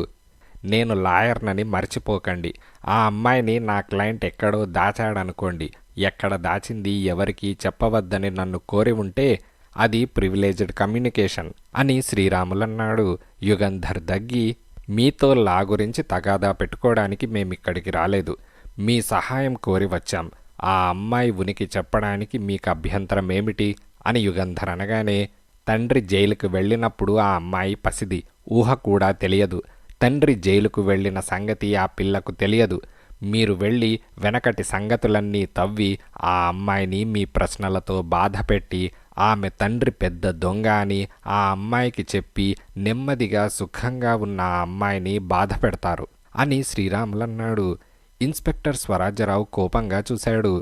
నేను లాయర్నని మర్చిపోకండి. ఆ అమ్మాయిని నా క్లయింట్ ఎక్కడో దాచాడనుకోండి. ఎక్కడ దాచింది ఎవరికీ చెప్పవద్దని నన్ను కోరి ఉంటే అది ప్రివిలేజ్డ్ కమ్యూనికేషన్ అని శ్రీరాములు అన్నాడు. యుగంధర్ దగ్గి, మీతో లా గురించి తగాదా పెట్టుకోవడానికి మేమిక్కడికి రాలేదు. మీ సహాయం కోరి వచ్చాం. ఆ అమ్మాయి ఉనికి చెప్పడానికి మీకు అభ్యంతరం ఏమిటి అని యుగంధర్ అనగానే, తండ్రి జైలుకు వెళ్ళినప్పుడు ఆ అమ్మాయి పసిది, ఊహ కూడా తెలియదు. తండ్రి జైలుకు వెళ్ళిన సంగతి ఆ పిల్లకు తెలియదు. మీరు వెళ్ళి వెనకటి సంగతులన్నీ తవ్వి ఆ అమ్మాయిని మీ ప్రశ్నలతో బాధపెట్టి ఆమె తండ్రి పెద్ద దొంగ అని ఆ అమ్మాయికి చెప్పి నెమ్మదిగా సుఖంగా ఉన్న ఆ అమ్మాయిని బాధ పెడతారు అని శ్రీరాములు అన్నాడు. ఇన్స్పెక్టర్ స్వరాజ్యరావు కోపంగా చూశాడు.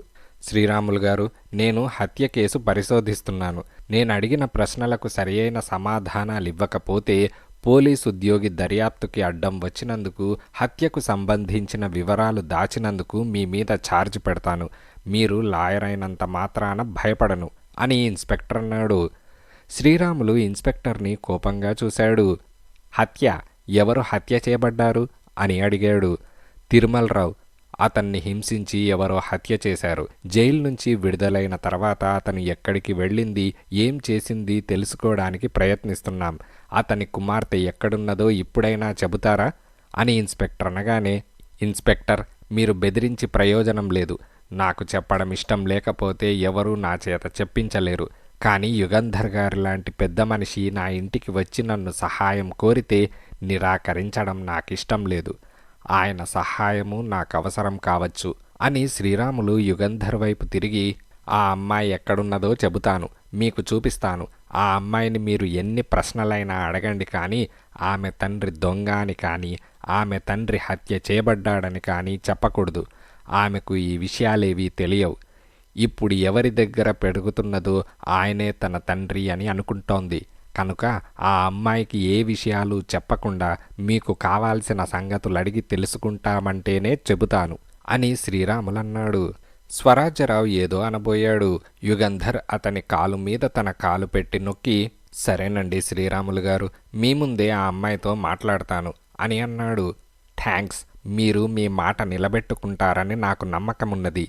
శ్రీరాములు గారు, నేను హత్య కేసు పరిశోధిస్తున్నాను. నేను అడిగిన ప్రశ్నలకు సరియైన సమాధానాలు ఇవ్వకపోతే పోలీసు ఉద్యోగి దర్యాప్తుకి అడ్డం వచ్చినందుకు, హత్యకు సంబంధించిన వివరాలు దాచినందుకు మీ మీద ఛార్జ్ పెడతాను. మీరు లాయర్ అయినంత మాత్రాన భయపడను అని ఇన్స్పెక్టర్ అన్నాడు. శ్రీరాములు ఇన్స్పెక్టర్ని కోపంగా చూశాడు. హత్య? ఎవరు హత్య చేయబడ్డారు అని అడిగాడు. తిరుమలరావు. అతన్ని హింసించి ఎవరో హత్య చేశారు. జైలు నుంచి విడుదలైన తర్వాత అతను ఎక్కడికి వెళ్ళింది, ఏం చేసింది తెలుసుకోవడానికి ప్రయత్నిస్తున్నాం. అతని కుమార్తె ఎక్కడున్నదో ఇప్పుడైనా చెబుతారా అని ఇన్స్పెక్టర్ అనగానే, ఇన్స్పెక్టర్, మీరు బెదిరించి ప్రయోజనం లేదు. నాకు చెప్పడం ఇష్టం లేకపోతే ఎవరూ నా చేత చెప్పించలేరు. కానీ యుగంధర్ గారి లాంటి పెద్ద మనిషి నా ఇంటికి వచ్చి నన్ను సహాయం కోరితే నిరాకరించడం నాకిష్టం లేదు. ఆయన సహాయము నాకు అవసరం కావచ్చు అని శ్రీరాములు యుగంధర్ వైపు తిరిగి, ఆ అమ్మాయి ఎక్కడున్నదో చెబుతాను, మీకు చూపిస్తాను. ఆ అమ్మాయిని మీరు ఎన్ని ప్రశ్నలైనా అడగండి, కానీ ఆమె తండ్రి దొంగ అని కానీ ఆమె తండ్రి హత్య చేయబడ్డాడని కానీ చెప్పకూడదు. ఆమెకు ఈ విషయాలేవీ తెలియవు. ఇప్పుడు ఎవరి దగ్గర పెరుగుతున్నదో ఆయనే తన తండ్రి అని అనుకుంటోంది. కనుక ఆ అమ్మాయికి ఏ విషయాలు చెప్పకుండా మీకు కావాల్సిన సంగతులు అడిగి తెలుసుకుంటామంటేనే చెబుతాను అని శ్రీరాములు అన్నాడు. స్వరాజ్యరావు ఏదో అనబోయాడు. యుగంధర్ అతని కాలు మీద తన కాలు పెట్టి నొక్కి, సరేనండి శ్రీరాములు గారు, మీ ముందే ఆ అమ్మాయితో మాట్లాడతాను అని అన్నాడు. థ్యాంక్స్, మీరు మీ మాట నిలబెట్టుకుంటారని నాకు నమ్మకమున్నది.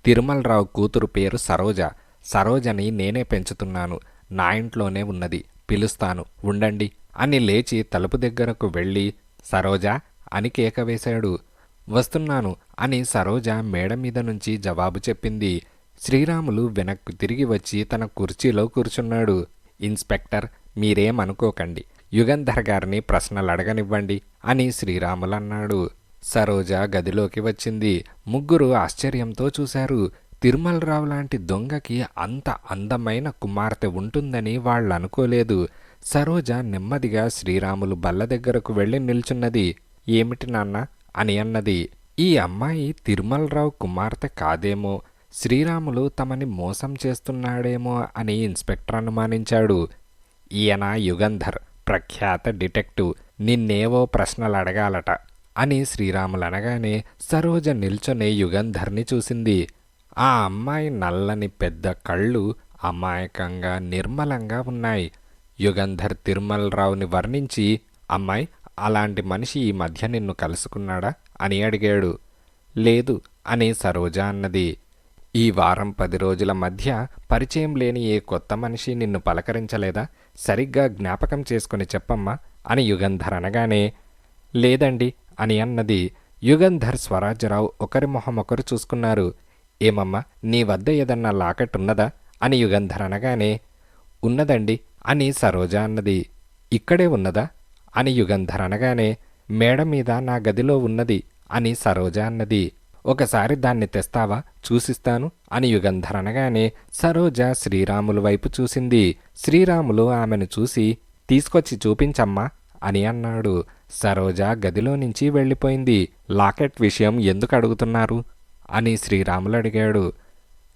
తిరుమలరావు కూతురు పేరు సరోజ. సరోజని నేనే పెంచుతున్నాను. నా ఇంట్లోనే ఉన్నది. పిలుస్తాను, ఉండండి అని లేచి తలుపు దగ్గరకు వెళ్ళి, సరోజా అని కేక వేశాడు. వస్తున్నాను అని సరోజ మేడ మీద నుంచి జవాబు చెప్పింది. శ్రీరాములు వెనక్కు తిరిగి వచ్చి తన కుర్చీలో కూర్చున్నాడు. ఇన్స్పెక్టర్, మీరేమనుకోకండి, యుగంధర్ గారిని ప్రశ్నలు అడగనివ్వండి అని శ్రీరాములన్నాడు. సరోజ గదిలోకి వచ్చింది. ముగ్గురు ఆశ్చర్యంతో చూశారు. తిరుమలరావు లాంటి దొంగకి అంత అందమైన కుమార్తె ఉంటుందని వాళ్ళనుకోలేదు. సరోజ నెమ్మదిగా శ్రీరాములు బల్ల దగ్గరకు వెళ్ళి నిల్చున్నది. ఏమిటి నాన్న అని అన్నది. ఈ అమ్మాయి తిరుమలరావు కుమార్తె కాదేమో, శ్రీరాములు తమని మోసం చేస్తున్నాడేమో అని ఇన్స్పెక్టర్ అనుమానించాడు. ఈయన యుగంధర్, ప్రఖ్యాత డిటెక్టివ్, నిన్నేవో ప్రశ్నలు అడగాలట అని శ్రీరాములు అనగానే సరోజ నిల్చొనే యుగంధర్ని చూసింది. ఆ అమ్మాయి నల్లని పెద్ద కళ్ళు అమాయకంగా నిర్మలంగా ఉన్నాయి. యుగంధర్ తిరుమలరావుని వర్ణించి, అమ్మాయి, అలాంటి మనిషి ఈ మధ్య నిన్ను కలుసుకున్నాడా అని అడిగాడు. లేదు అని సరోజ అన్నది. ఈ వారం 10 రోజుల మధ్య పరిచయం లేని ఏ కొత్త మనిషి నిన్ను పలకరించలేదా? సరిగ్గా జ్ఞాపకం చేసుకుని చెప్పమ్మా అని యుగంధర్ అనగానే, లేదండి అని అన్నది. యుగంధర్, స్వరాజ్యరావు ఒకరి మొహం ఒకరు చూసుకున్నారు. ఏమమ్మా, నీ వద్ద ఏదన్నా లాకెట్ ఉన్నదా అని యుగంధర్ అనగానే, ఉన్నదండి అని సరోజ అన్నది. ఇక్కడే ఉన్నదా అని యుగంధర్ అనగానే, మేడ మీద నా గదిలో ఉన్నది అని సరోజ అన్నది. ఒకసారి దాన్ని తెస్తావా, చూసిస్తాను అని యుగంధర్ అనగానే సరోజ శ్రీరాములు వైపు చూసింది. శ్రీరాములు ఆమెను చూసి, తీసుకొచ్చి చూపించమ్మా అని అన్నాడు. సరోజ గదిలో నుంచి వెళ్ళిపోయింది. లాకెట్ విషయం ఎందుకు అడుగుతున్నారు అని శ్రీరాములు అడిగాడు.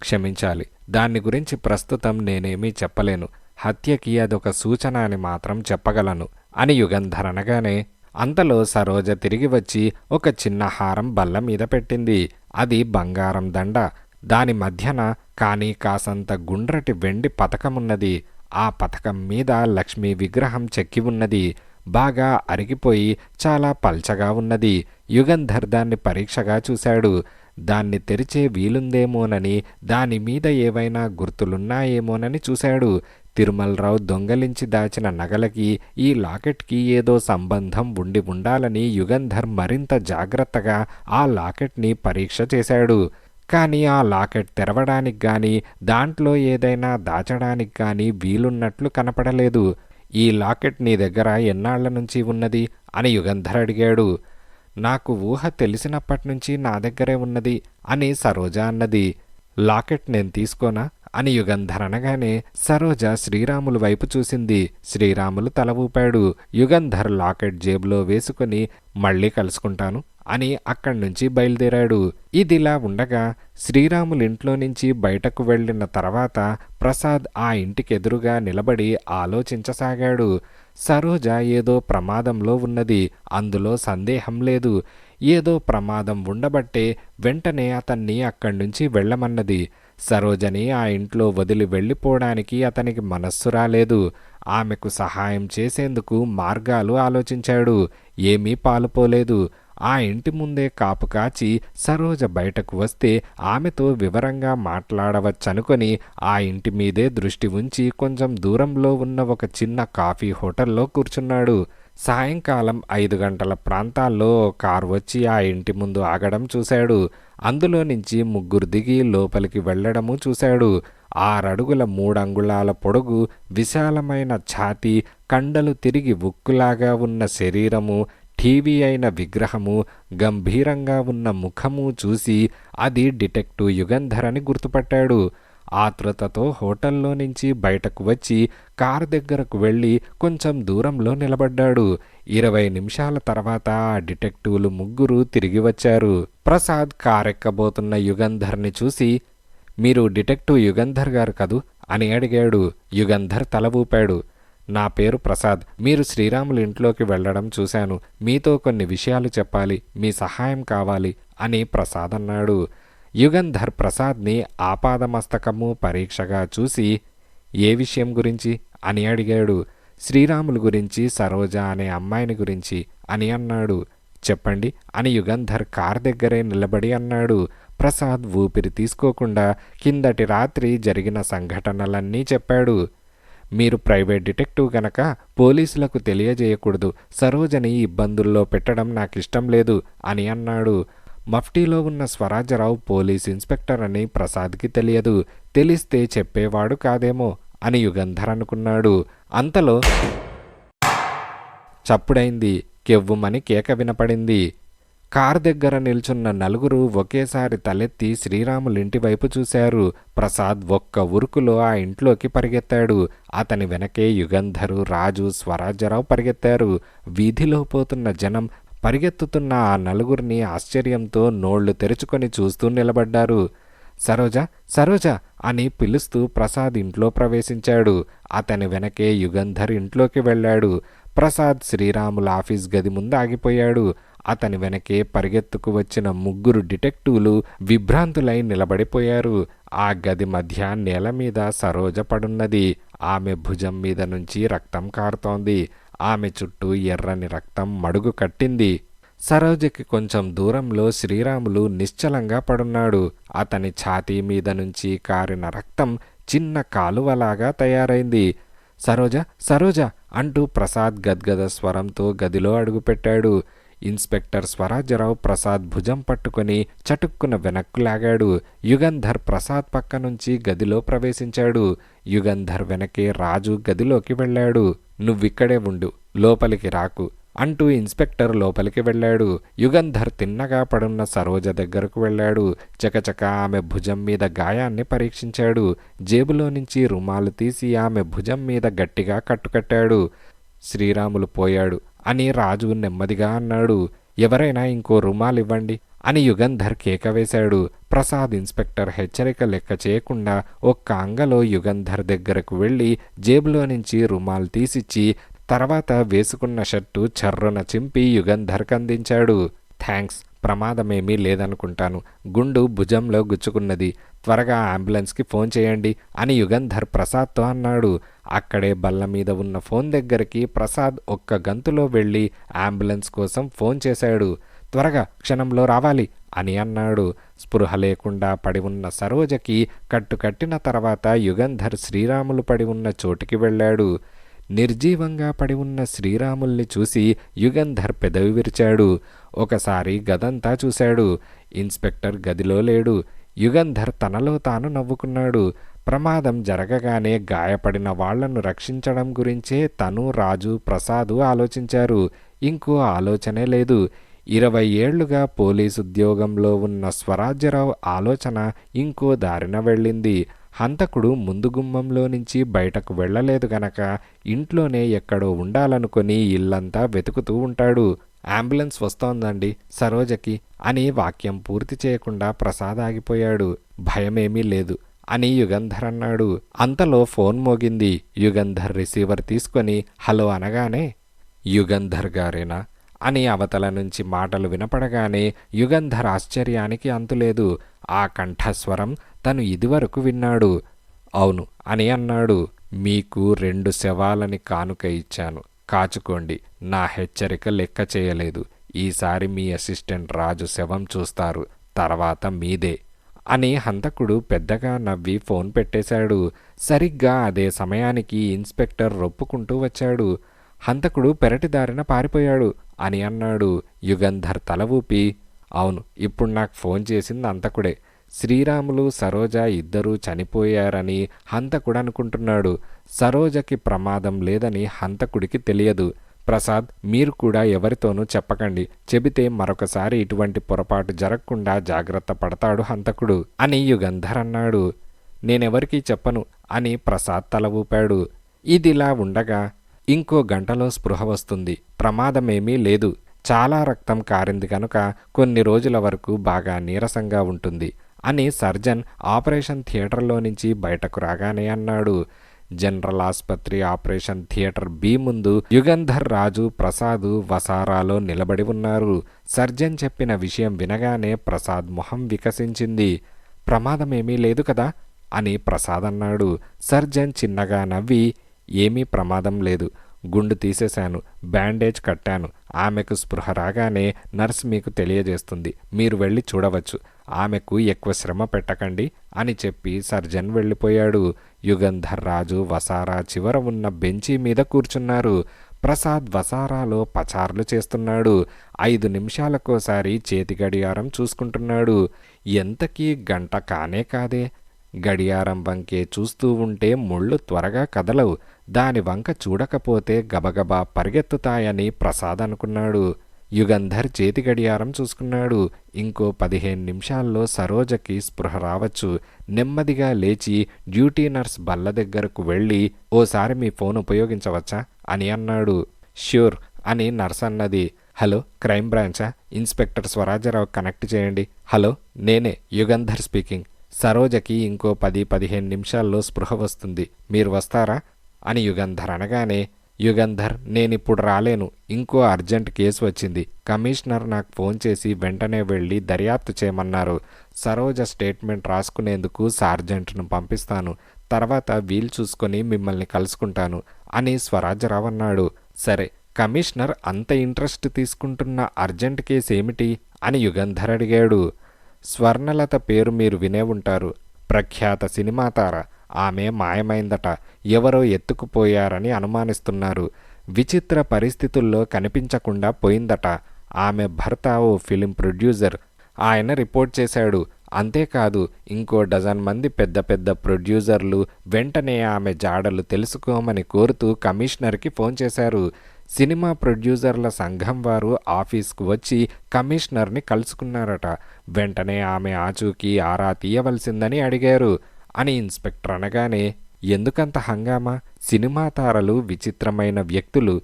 క్షమించాలి, దాన్ని గురించి ప్రస్తుతం నేనేమీ చెప్పలేను. హత్యకి అదొక సూచన అని మాత్రం చెప్పగలను అని యుగంధర్ అనగానే, అంతలో సరోజ తిరిగి వచ్చి ఒక చిన్న హారం బల్ల మీద పెట్టింది. అది బంగారం దండ. దాని మధ్యన కానీ కాసంత గుండ్రటి వెండి పతకమున్నది. ఆ పతకం మీద లక్ష్మీ విగ్రహం చెక్కి ఉన్నది. బాగా అరిగిపోయి చాలా పల్చగా ఉన్నది. యుగంధర్ దాన్ని పరీక్షగా చూశాడు. దాన్ని తెరిచే వీలుందేమోనని, దానిమీద ఏవైనా గుర్తులున్నాయేమోనని చూశాడు. తిరుమలరావు దొంగలించి దాచిన నగలకి ఈ లాకెట్కి ఏదో సంబంధం ఉండి ఉండాలని యుగంధర్ మరింత జాగ్రత్తగా ఆ లాకెట్ని పరీక్ష చేశాడు. కానీ ఆ లాకెట్ తెరవడానికి గాని, దాంట్లో ఏదైనా దాచడానికి గాని వీలున్నట్లు కనపడలేదు. ఈ లాకెట్ నీ దగ్గర ఎన్నాళ్ల నుంచి ఉన్నది అని యుగంధర్ అడిగాడు. నాకు ఊహ తెలిసినప్పటినుంచి నా దగ్గరే ఉన్నది అని సరోజ అన్నది. లాకెట్ నేను తీసుకోనా అని యుగంధర్ అనగానే సరోజ శ్రీరాములు వైపు చూసింది. శ్రీరాములు తల ఊపాడు. యుగంధర్ లాకెట్ జేబులో వేసుకుని, మళ్ళీ కలుసుకుంటాను అని అక్కడి నుంచి బయలుదేరాడు. ఇదిలా ఉండగా శ్రీరాములు ఇంట్లో నుంచి బయటకు వెళ్ళిన తర్వాత ప్రసాద్ ఆ ఇంటికెదురుగా నిలబడి ఆలోచించసాగాడు. సరోజ ఏదో ప్రమాదంలో ఉన్నది, అందులో సందేహం లేదు. ఏదో ప్రమాదం ఉండబట్టే వెంటనే అతన్ని అక్కడి నుంచి వెళ్ళమన్నది. సరోజని ఆ ఇంట్లో వదిలి వెళ్ళిపోవడానికి అతనికి మనస్సు రాలేదు. ఆమెకు సహాయం చేసేందుకు మార్గాలు ఆలోచించాడు. ఏమీ పాలుపోలేదు. ఆ ఇంటి ముందే కాపు కాచి సరోజ బయటకు వస్తే ఆమెతో వివరంగా మాట్లాడవచ్చనుకొని ఆ ఇంటి మీదే దృష్టి ఉంచి కొంచెం దూరంలో ఉన్న ఒక చిన్న కాఫీ హోటల్లో కూర్చున్నాడు. సాయంకాలం 5 గంటల ప్రాంతాల్లో కారు వచ్చి ఆ ఇంటి ముందు ఆగడం చూశాడు. అందులో నుంచి ముగ్గురు దిగి లోపలికి వెళ్లడము చూశాడు. 6 అడుగుల 3 అంగుళాల పొడుగు, విశాలమైన ఛాతీ, కండలు తిరిగి ఉక్కులాగా ఉన్న శరీరము, టీవీ అయిన విగ్రహము, గంభీరంగా ఉన్న ముఖము చూసి అది డిటెక్టివ్ యుగంధర్ అని గుర్తుపట్టాడు. ఆతృతతో హోటల్లో నుంచి బయటకు వచ్చి కారు దగ్గరకు వెళ్ళి కొంచెం దూరంలో నిలబడ్డాడు. 20 నిమిషాల తర్వాత ఆ డిటెక్టివ్లు ముగ్గురు తిరిగి వచ్చారు. ప్రసాద్ కారెక్కబోతున్న యుగంధర్ని చూసి, మీరు డిటెక్టివ్ యుగంధర్ గారు కదూ అని అడిగాడు. యుగంధర్ తల ఊపాడు. నా పేరు ప్రసాద్. మీరు శ్రీరాములు ఇంట్లోకి వెళ్ళడం చూశాను. మీతో కొన్ని విషయాలు చెప్పాలి, మీ సహాయం కావాలి అని ప్రసాద్ అన్నాడు. యుగంధర్ ప్రసాద్ని ఆపాదమస్తకము పరీక్షగా చూసి, ఏ విషయం గురించి అని అడిగాడు. శ్రీరాములు గురించి, సరోజ అనే అమ్మాయిని గురించి అని అన్నాడు. చెప్పండి అని యుగంధర్ కార్ దగ్గరే నిలబడి అన్నాడు. ప్రసాద్ ఊపిరి తీసుకోకుండా కిందటి రాత్రి జరిగిన సంఘటనలన్నీ చెప్పాడు. మీరు ప్రైవేట్ డిటెక్టివ్ గనక పోలీసులకు తెలియజేయకూడదు. సరోజని ఇబ్బందుల్లో పెట్టడం నాకిష్టం లేదు అని అన్నాడు. మఫ్టీలో ఉన్న స్వరాజ్యరావు పోలీస్ ఇన్స్పెక్టర్ అని ప్రసాద్కి తెలియదు. తెలిస్తే చెప్పేవాడు కాదేమో అని యుగంధర్ అనుకున్నాడు. అంతలో చప్పుడైంది. కెవ్వుమని కేక వినపడింది. కారు దగ్గర నిల్చున్న నలుగురు ఒకేసారి తలెత్తి శ్రీరాములింటి వైపు చూశారు. ప్రసాద్ ఒక్క ఉరుకులో ఆ ఇంట్లోకి పరిగెత్తాడు. అతని వెనకే యుగంధరు, రాజు, స్వరాజ్యరావు పరిగెత్తారు. వీధిలో పోతున్న జనం పరిగెత్తుతున్న ఆ నలుగురిని ఆశ్చర్యంతో నోళ్లు తెరుచుకొని చూస్తూ నిలబడ్డారు. సరోజ, సరోజ అని పిలుస్తూ ప్రసాద్ ఇంట్లో ప్రవేశించాడు. అతని వెనకే యుగంధర్ ఇంట్లోకి వెళ్ళాడు. ప్రసాద్ శ్రీరాముల ఆఫీస్ గది ముందు ఆగిపోయాడు. అతని వెనకే పరిగెత్తుకు వచ్చిన ముగ్గురు డిటెక్టివ్లు విభ్రాంతులై నిలబడిపోయారు. ఆ గది మధ్య నేల మీద సరోజ పడున్నది. ఆమె భుజం మీద నుంచి రక్తం కారుతోంది. ఆమె చుట్టూ ఎర్రని రక్తం మడుగు కట్టింది. సరోజకి కొంచెం దూరంలో శ్రీరాములు నిశ్చలంగా పడున్నాడు. అతని ఛాతీ మీద నుంచి కారిన రక్తం చిన్న కాలువలాగా తయారైంది. సరోజ, సరోజ అంటూ ప్రసాద్ గద్గద స్వరంతో గదిలో అడుగుపెట్టాడు. ఇన్స్పెక్టర్ స్వరాజ్యరావు ప్రసాద్ భుజం పట్టుకొని చటుక్కున వెనక్కు లాగాడు. యుగంధర్ ప్రసాద్ పక్క నుంచి గదిలో ప్రవేశించాడు. యుగంధర్ వెనకే రాజు గదిలోకి వెళ్ళాడు. నువ్విక్కడే ఉండు, లోపలికి రాకు అంటూ ఇన్స్పెక్టర్ లోపలికి వెళ్ళాడు. యుగంధర్ తిన్నగా పడున్న సరోజ దగ్గరకు వెళ్ళాడు. చకచక ఆమె భుజం మీద గాయాన్ని పరీక్షించాడు. జేబులో నుంచి రుమాలు తీసి ఆమె భుజం మీద గట్టిగా కట్టుకట్టాడు. శ్రీరాములు పోయాడు అని రాజు నెమ్మదిగా అన్నాడు. ఎవరైనా ఇంకో రుమాలివ్వండి అని యుగంధర్ కేక వేశాడు. ప్రసాద్ ఇన్స్పెక్టర్ హెచ్చరిక లెక్క చేయకుండా ఒక్క అంగలో యుగంధర్ దగ్గరకు వెళ్ళి జేబులో నుంచి రుమాలు తీసిచ్చి తర్వాత వేసుకున్న షర్టు చర్రున చింపి యుగంధర్కి అందించాడు. థ్యాంక్స్, ప్రమాదమేమీ లేదనుకుంటాను. గుండు భుజంలో గుచ్చుకున్నది. త్వరగా అంబులెన్స్కి ఫోన్ చేయండి అని యుగంధర్ ప్రసాద్తో అన్నాడు. అక్కడే బల్ల మీద ఉన్న ఫోన్ దగ్గరికి ప్రసాద్ ఒక్క గంతులో వెళ్ళి అంబులెన్స్ కోసం ఫోన్ చేశాడు. త్వరగా, క్షణంలో రావాలి అని అన్నాడు. స్పృహ లేకుండా పడి ఉన్న సరోజకి కట్టుకట్టిన తర్వాత యుగంధర్ శ్రీరాములు పడి ఉన్న చోటికి వెళ్ళాడు. నిర్జీవంగా పడి ఉన్న శ్రీరాముల్ని చూసి యుగంధర్ పెదవి విరిచాడు. ఒకసారి గదంతా చూశాడు. ఇన్స్పెక్టర్ గదిలో లేడు. యుగంధర్ తనలో తాను నవ్వుకున్నాడు. ప్రమాదం జరగగానే గాయపడిన వాళ్లను రక్షించడం గురించే తను, రాజు, ప్రసాదు ఆలోచించారు. ఇంకో ఆలోచనే లేదు. 20 ఏళ్లుగా పోలీసుద్యోగంలో ఉన్న స్వరాజ్యరావు ఆలోచన ఇంకో దారిన వెళ్ళింది. హంతకుడు ముందు గుమ్మంలో నుంచి బయటకు వెళ్ళలేదు గనక ఇంట్లోనే ఎక్కడో ఉండాలనుకొని ఇల్లంతా వెతుకుతూ ఉంటాడు. అంబులెన్స్ వస్తోందండి సరోజకి అని వాక్యం పూర్తి చేయకుండా ప్రసాద్ ఆగిపోయాడు. భయమేమీ లేదు అని యుగంధర్ అన్నాడు. అంతలో ఫోన్ మోగింది. యుగంధర్ రిసీవర్ తీసుకొని హలో అనగానే, యుగంధర్ గారేనా అని అవతల నుంచి మాటలు వినపడగానే యుగంధర్ ఆశ్చర్యానికి అంతులేదు. ఆ కంఠస్వరం తను ఇదివరకు విన్నాడు. అవును అని అన్నాడు. మీకు 2 శవాలని కానుక ఇచ్చాను, కాచుకోండి. నా హెచ్చరిక లెక్క చేయలేదు. ఈసారి మీ అసిస్టెంట్ రాజు శవం చూస్తారు, తర్వాత మీదే అని హంతకుడు పెద్దగా నవ్వి ఫోన్ పెట్టేశాడు. సరిగ్గా అదే సమయానికి ఇన్స్పెక్టర్ రొప్పుకుంటూ వచ్చాడు. హంతకుడు పెరటిదారిన పారిపోయాడు అని అన్నాడు. యుగంధర్ తల ఊపి, అవును, ఇప్పుడు నాకు ఫోన్ చేసింది హంతకుడే. శ్రీరాములు, సరోజ ఇద్దరూ చనిపోయారని హంతకుడు అనుకుంటున్నాడు. సరోజకి ప్రమాదం లేదని హంతకుడికి తెలియదు. ప్రసాద్, మీరు కూడా ఎవరితోనూ చెప్పకండి. చెబితే మరొకసారి ఇటువంటి పొరపాటు జరగకుండా జాగ్రత్త పడతాడు హంతకుడు అని యుగంధర్ అన్నాడు. నేనెవరికీ చెప్పను అని ప్రసాద్ తల ఊపాడు. ఇదిలా ఉండగా ఇంకో గంటలో స్పృహ వస్తుంది. ప్రమాదమేమీ లేదు. చాలా రక్తం కారింది కనుక కొన్ని రోజుల వరకు బాగా నీరసంగా ఉంటుంది అని సర్జన్ ఆపరేషన్ థియేటర్లో నుంచి బయటకు రాగానే అన్నాడు. జనరల్ ఆసుపత్రి ఆపరేషన్ థియేటర్ బి ముందు యుగంధర్, రాజు, ప్రసాదు వసారాలో నిలబడి ఉన్నారు. సర్జన్ చెప్పిన విషయం వినగానే ప్రసాద్ మొహం వికసించింది. ప్రమాదమేమీ లేదు కదా అని ప్రసాద్ అన్నాడు. సర్జన్ చిన్నగా నవ్వి, ఏమీ ప్రమాదం లేదు. గుండు తీసేశాను, బ్యాండేజ్ కట్టాను. ఆమెకు స్పృహ రాగానే నర్స్ మీకు తెలియజేస్తుంది. మీరు వెళ్ళి చూడవచ్చు. ఆమెకు ఎక్కువ శ్రమ పెట్టకండి అని చెప్పి సర్జన్ వెళ్ళిపోయాడు. యుగంధర్ రాజు వసారా చివర ఉన్న బెంచీ మీద కూర్చున్నారు. ప్రసాద్ వసారాలో పచార్లు చేస్తున్నాడు. 5 నిమిషాలకోసారి చేతి గడియారం చూసుకుంటున్నాడు. ఎంతకీ గంట కానే కాదే. గడియారం వంకే చూస్తూ ఉంటే ముళ్ళు త్వరగా కదలవు. దాని వంక చూడకపోతే గబగబా పరిగెత్తుతాయని ప్రసాద్ అనుకున్నాడు. యుగంధర్ చేతి గడియారం చూసుకున్నాడు. ఇంకో 15 నిమిషాల్లో సరోజకి స్పృహ రావచ్చు. నెమ్మదిగా లేచి డ్యూటీ నర్స్ బల్ల దగ్గరకు వెళ్ళి, ఓసారి మీ ఫోన్ ఉపయోగించవచ్చా అని అన్నాడు. ష్యూర్ అని నర్స్ అన్నది. హలో, క్రైమ్ బ్రాంచా? ఇన్స్పెక్టర్ స్వరాజ్యరావు కనెక్ట్ చేయండి. హలో, నేనే యుగంధర్ స్పీకింగ్. సరోజకి ఇంకో 10-15 నిమిషాల్లో స్పృహ వస్తుంది. మీరు వస్తారా అని యుగంధర్ అనగానే, యుగంధర్, నేనిప్పుడు రాలేను. ఇంకో అర్జెంట్ కేసు వచ్చింది. కమిషనర్ నాకు ఫోన్ చేసి వెంటనే వెళ్ళి దర్యాప్తు చేయమన్నారు. సరోజ స్టేట్మెంట్ రాసుకునేందుకు సార్జెంట్ను పంపిస్తాను. తర్వాత వీలు చూసుకొని మిమ్మల్ని కలుసుకుంటాను అని స్వరాజ్యరావు అన్నాడు. సరే, కమిషనర్ అంత ఇంట్రెస్ట్ తీసుకుంటున్న అర్జెంట్ కేసు ఏమిటి అని యుగంధర్ అడిగాడు. స్వర్ణలత పేరు మీరు వినే ఉంటారు. ప్రఖ్యాత సినిమా తార. ఆమె మాయమైందట. ఎవరో ఎత్తుకుపోయారని అనుమానిస్తున్నారు. విచిత్ర పరిస్థితుల్లో కనిపించకుండా పోయిందట. ఆమె భర్త ఓ ఫిలిం ప్రొడ్యూసర్. ఆయన రిపోర్ట్ చేశాడు. అంతేకాదు, ఇంకో డజన్ మంది పెద్ద పెద్ద ప్రొడ్యూసర్లు వెంటనే ఆమె జాడలు తెలుసుకోమని కోరుతూ కమిషనర్కి ఫోన్ చేశారు. సినిమా ప్రొడ్యూసర్ల సంఘం వారు ఆఫీస్కు వచ్చి కమిషనర్ని కలుసుకున్నారట. వెంటనే ఆమె ఆచూకీ ఆరా తీయవలసిందని అడిగారు అని ఇన్స్పెక్టర్ అనగానే, ఎందుకంత హంగామా? సినిమా తారలు విచిత్రమైన వ్యక్తులు.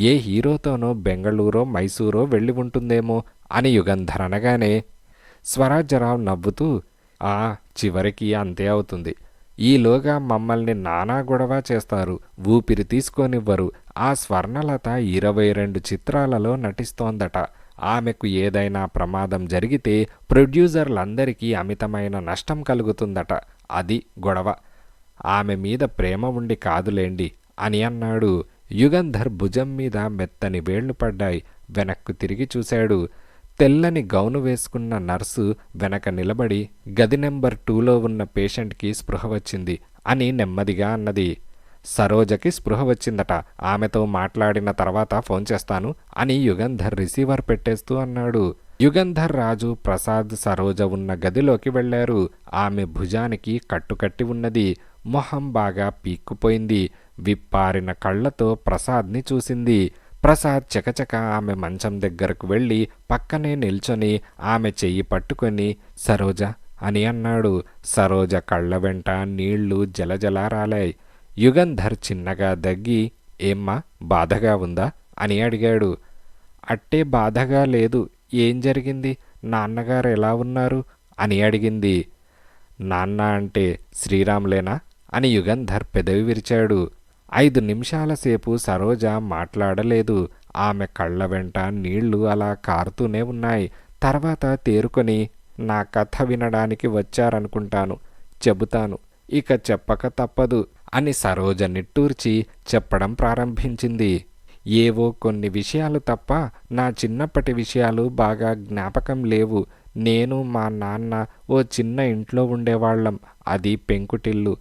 ఏ హీరోతోనో బెంగళూరో మైసూరో వెళ్ళి ఉంటుందేమో అని యుగంధర్ అనగానే, స్వరాజ్యరావు నవ్వుతూ, చివరికి అంతే అవుతుంది. ఈలోగా మమ్మల్ని నానా గొడవ చేస్తారు. ఊపిరి తీసుకోనివ్వరు. ఆ స్వర్ణలత 22 చిత్రాలలో నటిస్తోందట. ఆమెకు ఏదైనా ప్రమాదం జరిగితే ప్రొడ్యూసర్లందరికీ అమితమైన నష్టం కలుగుతుందట. అది గొడవ. ఆమె మీద ప్రేమ ఉండి కాదులేండి అని అన్నాడు. యుగంధర్ భుజం మీద మెత్తని వేళ్లు పడ్డాయి. వెనక్కు తిరిగి చూశాడు. తెల్లని గౌను వేసుకున్న నర్సు వెనక నిలబడి, గది నెంబర్ 2లో ఉన్న పేషెంట్కి స్పృహ వచ్చింది అని నెమ్మదిగా అన్నది. సరోజకి స్పృహ వచ్చిందట. ఆమెతో మాట్లాడిన తర్వాత ఫోన్ చేస్తాను అని యుగంధర్ రిసీవర్ పెట్టేస్తూ అన్నాడు. యుగంధర్ రాజు, ప్రసాద్ సరోజ ఉన్న గదిలోకి వెళ్లారు. ఆమె భుజానికి కట్టుకట్టి ఉన్నది. మొహం బాగా పీక్కుపోయింది. విప్పారిన కళ్లతో ప్రసాద్ని చూసింది. ప్రసాద్ చకచక ఆమె మంచం దగ్గరకు వెళ్ళి పక్కనే నిల్చొని ఆమె చెయ్యి పట్టుకొని, సరోజ అని అన్నాడు. సరోజ కళ్ళ వెంట నీళ్లు జలజలా రాలాయి. యుగంధర్ చిన్నగా దగ్గి, ఏమ్మా, బాధగా ఉందా అని అడిగాడు. అట్టే బాధగా లేదు. ఏం జరిగింది? నాన్నగారు ఎలా ఉన్నారు అని అడిగింది. నాన్న అంటే శ్రీరాములేనా అని యుగంధర్ పెదవి విరిచాడు. 5 నిమిషాల సేపు సరోజ మాట్లాడలేదు. ఆమె కళ్ళ వెంట నీళ్లు అలా కారుతూనే ఉన్నాయి. తర్వాత తేరుకొని, నా కథ వినడానికి వచ్చారనుకుంటాను. చెబుతాను. ఇక చెప్పక తప్పదు అని సరోజ నిట్టూర్చి చెప్పడం ప్రారంభించింది. ఏవో కొన్ని విషయాలు తప్ప నా చిన్నప్పటి విషయాలు బాగా జ్ఞాపకం లేవు. నేను, మా నాన్న ఓ చిన్న ఇంట్లో ఉండేవాళ్ళం. అది పెంకుటిల్లు.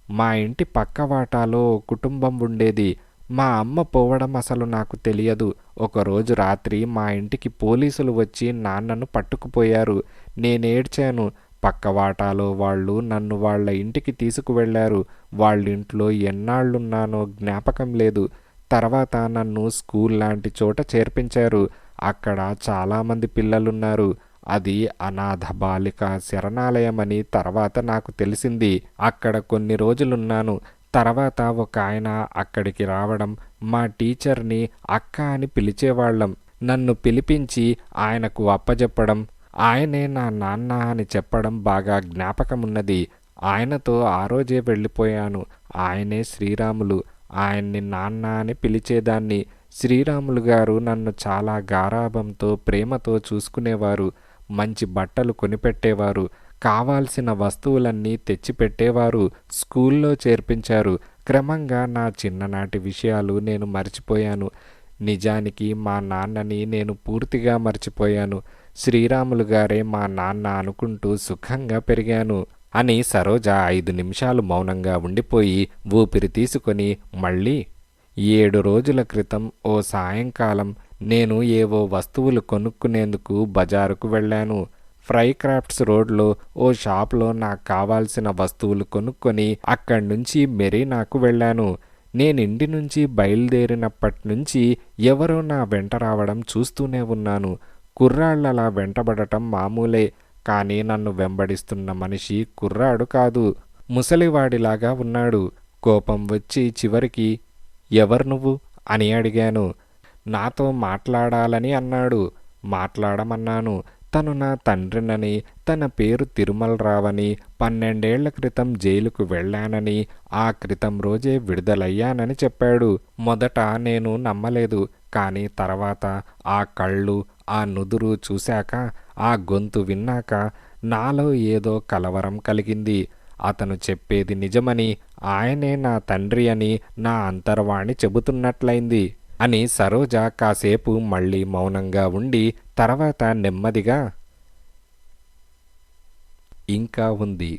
మా ఇంటి పక్క వాటాలో కుటుంబం ఉండేది. మా అమ్మ పోవడం అసలు నాకు తెలియదు. ఒకరోజు రాత్రి మా ఇంటికి పోలీసులు వచ్చి నాన్నను పట్టుకుపోయారు. నేనేడ్చాను. పక్క వాటాలో వాళ్ళు నన్ను వాళ్ళ ఇంటికి తీసుకువెళ్లారు. వాళ్ళింట్లో ఎన్నాళ్ళున్నానో జ్ఞాపకం లేదు. తర్వాత నన్ను స్కూల్ లాంటి చోట చేర్పించారు. అక్కడ చాలామంది పిల్లలున్నారు. అది అనాథ బాలిక శరణాలయమని తర్వాత నాకు తెలిసింది. అక్కడ కొన్ని రోజులున్నాను. తర్వాత ఒక ఆయన అక్కడికి రావడం, మా టీచర్ని అక్క అని పిలిచేవాళ్ళం. నన్ను పిలిపించి ఆయనకు అప్పజెప్పడం, ఆయనే నా నాన్న అని చెప్పడం బాగా జ్ఞాపకమున్నది. ఆయనతో ఆ రోజే వెళ్ళిపోయాను. ఆయనే శ్రీరాములు. ఆయన్ని నాన్న అని పిలిచేదాన్ని. శ్రీరాములు గారు నన్ను చాలా గారాబంతో, ప్రేమతో చూసుకునేవారు. మంచి బట్టలు కొనిపెట్టేవారు. కావాల్సిన వస్తువులన్నీ తెచ్చిపెట్టేవారు. స్కూల్లో చేర్పించారు. క్రమంగా నా చిన్ననాటి విషయాలు నేను మర్చిపోయాను. నిజానికి మా నాన్నని నేను పూర్తిగా మర్చిపోయాను. శ్రీరాములు గారే మా నాన్న అనుకుంటూ సుఖంగా పెరిగాను అని సరోజ 5 నిమిషాలు మౌనంగా ఉండిపోయి ఊపిరి తీసుకొని మళ్ళీ 7 రోజుల క్రితం ఓ సాయంకాలం నేను ఏవో వస్తువులు కొనుక్కునేందుకు బజారుకు వెళ్ళాను. ఫ్రై క్రాఫ్ట్స్ రోడ్లో ఓ షాప్లో నాకు కావాల్సిన వస్తువులు కొనుక్కొని అక్కడ్నుంచి మెరీనాకు వెళ్ళాను. నేనింటి నుంచి బయలుదేరినప్పట్నుంచి ఎవరో నా వెంట రావడం చూస్తూనే ఉన్నాను. కుర్రాళ్ళలా వెంటబడటం మామూలే. కానీ నన్ను వెంబడిస్తున్న మనిషి కుర్రాడు కాదు, ముసలివాడిలాగా ఉన్నాడు. కోపం వచ్చి చివరికి ఎవరు నువ్వు అని అడిగాను. నాతో మాట్లాడాలని అన్నాడు. మాట్లాడమన్నాను. తను నా తండ్రినని, తన పేరు తిరుమలరావని, 12 ఏళ్ల క్రితం జైలుకు వెళ్ళానని, ఆ క్రితం రోజే విడుదలయ్యానని చెప్పాడు. మొదట నేను నమ్మలేదు. కానీ తర్వాత ఆ కళ్ళు, ఆ నుదురు చూశాక, ఆ గొంతు విన్నాక నాలో ఏదో కలవరం కలిగింది. అతను చెప్పేది నిజమని, ఆయనే నా తండ్రి అని నా అంతర్వాణి చెబుతున్నట్లయింది అని సరోజ కాసేపు మళ్ళీ మౌనంగా ఉండి తర్వాత నెమ్మదిగా ఇంకా ఉంది.